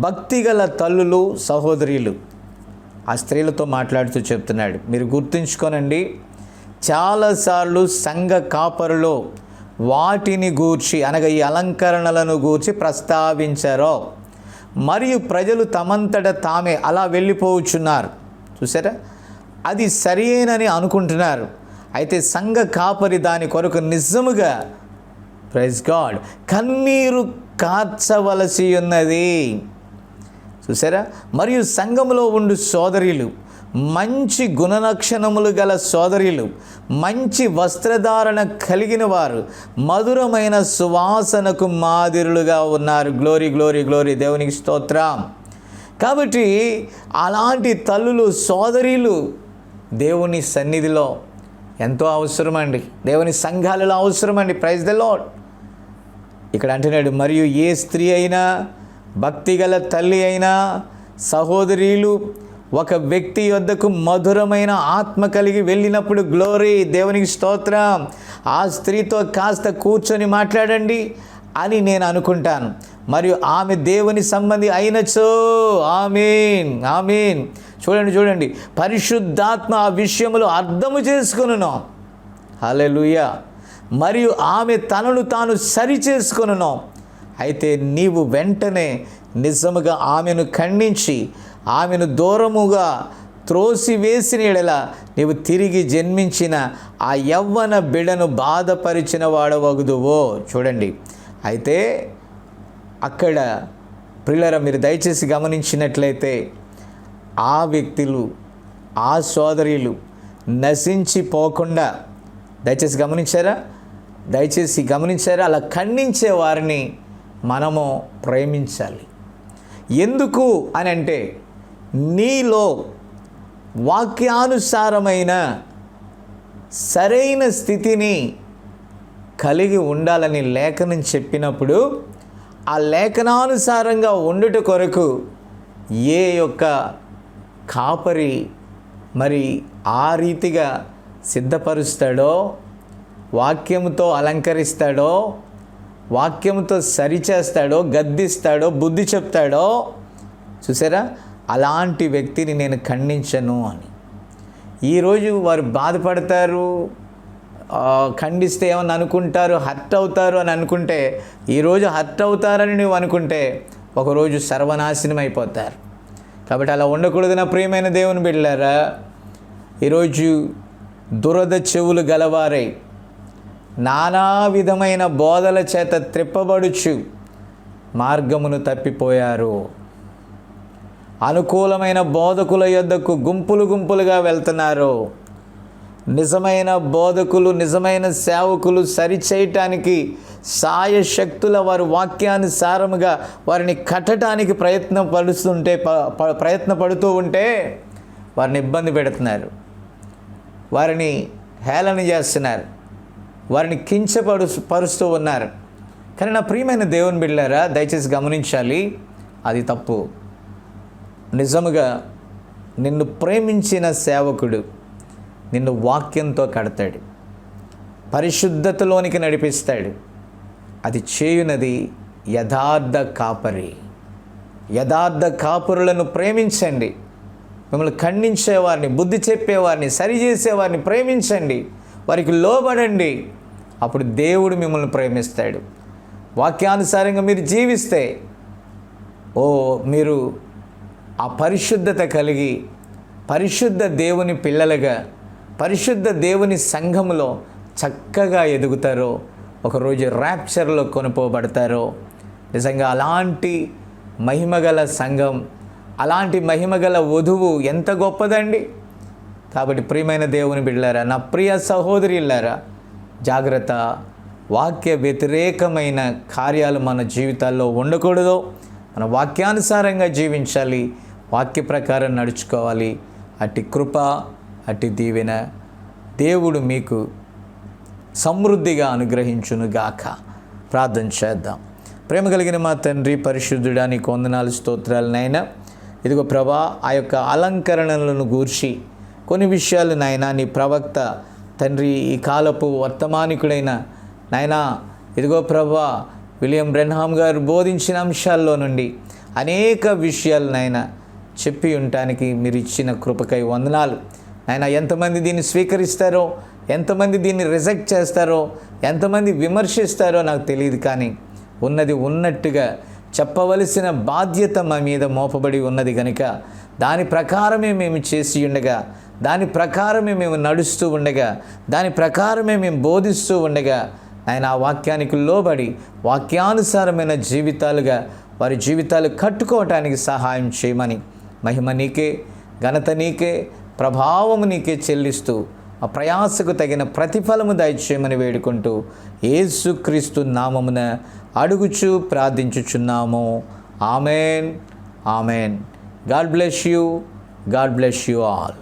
భక్తిగల తల్లులు, సహోదరీలు, ఆ స్త్రీలతో మాట్లాడుతూ చెప్తున్నాడు, మీరు గుర్తుంచుకోనండి, చాలాసార్లు సంఘ కాపరులో వాటిని గూర్చి అనగా ఈ అలంకరణలను గూర్చి ప్రస్తావించారో మరియు ప్రజలు తమంతట తామే అలా వెళ్ళిపోవచ్చున్నారు. చూసారా, అది సరియేనని అనుకుంటున్నారు. అయితే సంఘ కాపరి దాని కొరకు నిజముగా, ప్రైజ్ గాడ్, కన్నీరు కార్చవలసి ఉన్నది. చూసారా, మరియు సంఘములో ఉండు సోదరులు, మంచి గుణలక్షణములు గల సోదరులు, మంచి వస్త్రధారణ కలిగిన వారు, మధురమైన సువాసనకు మాదిరులుగా ఉన్నారు. గ్లోరీ గ్లోరీ గ్లోరీ, దేవునికి స్తోత్రం. కాబట్టి అలాంటి తల్లులు, సోదరీలు దేవుని సన్నిధిలో ఎంతో అవసరమండి. దేవుని సంఘాలలో అవసరమండి. Praise the lord. ఇక్కడ అంటున్నాడు, మరియు ఏ స్త్రీ అయినా, భక్తిగల తల్లి అయినా, సహోదరీలు ఒక వ్యక్తి యొద్దకు మధురమైన ఆత్మ కలిగి వెళ్ళినప్పుడు గ్లోరీ, దేవునికి స్తోత్రం, ఆ స్త్రీతో కాస్త కూర్చొని మాట్లాడండి అని నేను అనుకుంటాను. మరియు ఆమె దేవుని సంబంధి అయినచో ఆమేన్, ఆమేన్. చూడండి, పరిశుద్ధాత్మ ఆ విషయములు అర్థము చేసుకొనును. హల్లెలూయా. మరియు ఆమె తనను తాను సరి చేసుకొనును. అయితే నీవు వెంటనే నిజముగా ఆమెను ఖండించి ఆమెను దూరముగా త్రోసివేసిన యెడల నీవు తిరిగి జన్మించిన ఆ యవ్వన బిడను బాధపరిచిన వాడవగుదువో. చూడండి, అయితే అక్కడ ప్రియులారా, మీరు దయచేసి గమనించినట్లయితే ఆ వ్యక్తులు, ఆ సోదరులు నశించిపోకుండా, దయచేసి గమనించారా? అలా ఖండించే వారిని మనము ప్రేమించాలి. ఎందుకు అని అంటే, నీలో వాక్యానుసారమైన సరైన స్థితిని కలిగి ఉండాలని లేఖనం చెప్పినప్పుడు, ఆ లేఖనానుసారంగా ఉండుట కొరకు ఏ యొక్క కాపరి మరి ఆ రీతిగా సిద్ధపరుస్తాడో, వాక్యముతో అలంకరిస్తాడో, వాక్యంతో సరిచేస్తాడో, గద్దిస్తాడో, బుద్ధి చెప్తాడో, చూసారా, అలాంటి వ్యక్తిని నేను ఖండించను అని. ఈరోజు వారు బాధపడతారు, ఖండిస్తే ఏమని అనుకుంటారు, హర్ట్ అవుతారు అని అనుకుంటే, ఈరోజు హర్ట్ అవుతారని నువ్వు అనుకుంటే ఒకరోజు సర్వనాశనం అయిపోతారు. కాబట్టి అలా ఉండకూడదు నా ప్రియమైన దేవుని బిడ్డలారా. ఈరోజు దురద చెవులు గలవారై నానా విధమైన బోధల చేత త్రిప్పబడుచు మార్గమును తప్పిపోయారు. అనుకూలమైన బోధకుల యొద్దకు గుంపులుగా వెళ్తున్నారు. నిజమైన బోధకులు, నిజమైన సేవకులు సరిచేయటానికి సాయశక్తుల వారు వాక్యానుసారముగా వారిని కట్టడానికి ప్రయత్నపడుతూ ఉంటే వారిని ఇబ్బంది పెడుతున్నారు, వారిని హేళన చేస్తున్నారు, వారిని పరుస్తూ ఉన్నారు. కానీ నా ప్రియమైన దేవుని బిడ్డలారా, దయచేసి గమనించాలి, అది తప్పు. నిజముగా నిన్ను ప్రేమించిన సేవకుడు నిన్ను వాక్యంతో కడతాడు, పరిశుద్ధతలోనికి నడిపిస్తాడు. అది చేయునది యథార్థ కాపరి. యథార్థ కాపురులను ప్రేమించండి. మిమ్మల్ని ఖండించేవారిని, బుద్ధి చెప్పేవారిని, సరిచేసేవారిని ప్రేమించండి, వారికి లోబడండి. అప్పుడు దేవుడు మిమ్మల్ని ప్రేమిస్తాడు. వాక్యానుసారంగా మీరు జీవిస్తే మీరు ఆ పరిశుద్ధత కలిగి పరిశుద్ధ దేవుని పిల్లలుగా, పరిశుద్ధ దేవుని సంఘములో చక్కగా ఎదుగుతారో, ఒకరోజు ర్యాప్చర్లో కొనుపోబడతారో. నిజంగా అలాంటి మహిమగల సంఘం, అలాంటి మహిమగల వధువు ఎంత గొప్పదండి. కాబట్టి ప్రియమైన దేవుని బిడ్డలారా, నా ప్రియ సహోదరులారా, జాగ్రత్త. వాక్య వ్యతిరేకమైన కార్యాలు మన జీవితాల్లో ఉండకూడదు. మన వాక్యానుసారంగా జీవించాలి, వాక్య ప్రకారం నడుచుకోవాలి. అట్టి కృప, అట్టి దీవెన దేవుడు మీకు సమృద్ధిగా అనుగ్రహించునుగాక. ప్రార్థన చేద్దాం. ప్రేమ కలిగిన మా తండ్రి, పరిశుద్ధుడా, నీకు వందనాలు, స్తోత్రాలు నాయనా. ఇదిగో ప్రభా, ఆ యొక్క అలంకరణలను గూర్చి కొన్ని విషయాలు నాయనా నీ ప్రవక్త తండ్రి, ఈ కాలపు వర్తమానికుడైన నాయనా, ఇదిగో ప్రభా, విలియం బ్రెన్హామ్ గారు బోధించిన అంశాల్లో నుండి అనేక విషయాలు నాయనా చెప్పి ఉండటానికి మీరు ఇచ్చిన కృపకై వందనాలు నాయనా. ఎంతమంది దీన్ని స్వీకరిస్తారో, ఎంతమంది దీన్ని రిజెక్ట్ చేస్తారో, ఎంతమంది విమర్శిస్తారో నాకు తెలియదు. కానీ ఉన్నది ఉన్నట్టుగా చెప్పవలసిన బాధ్యత మా మీద మోపబడి ఉన్నది కనుక దాని ప్రకారమే మేము చేసి ఉండగా, దాని ప్రకారమే మేము నడుస్తూ ఉండగా, దాని ప్రకారమే మేము బోధిస్తూ ఉండగా ఆయన ఆ వాక్యానికి లోబడి వాక్యానుసారమైన జీవితాలుగా వారి జీవితాలు కట్టుకోవటానికి సహాయం చేయమని, మహిమ నీకే, ఘనత నీకే, ప్రభావము నీకే చెల్లిస్తూ ఆ ప్రయాసకు తగిన ప్రతిఫలము దయచేయమని వేడుకుంటూ యేసుక్రీస్తు నామమున అడుగుచు ప్రార్థించుచున్నాము. ఆమెన్, ఆమెన్. God bless you, God bless you all.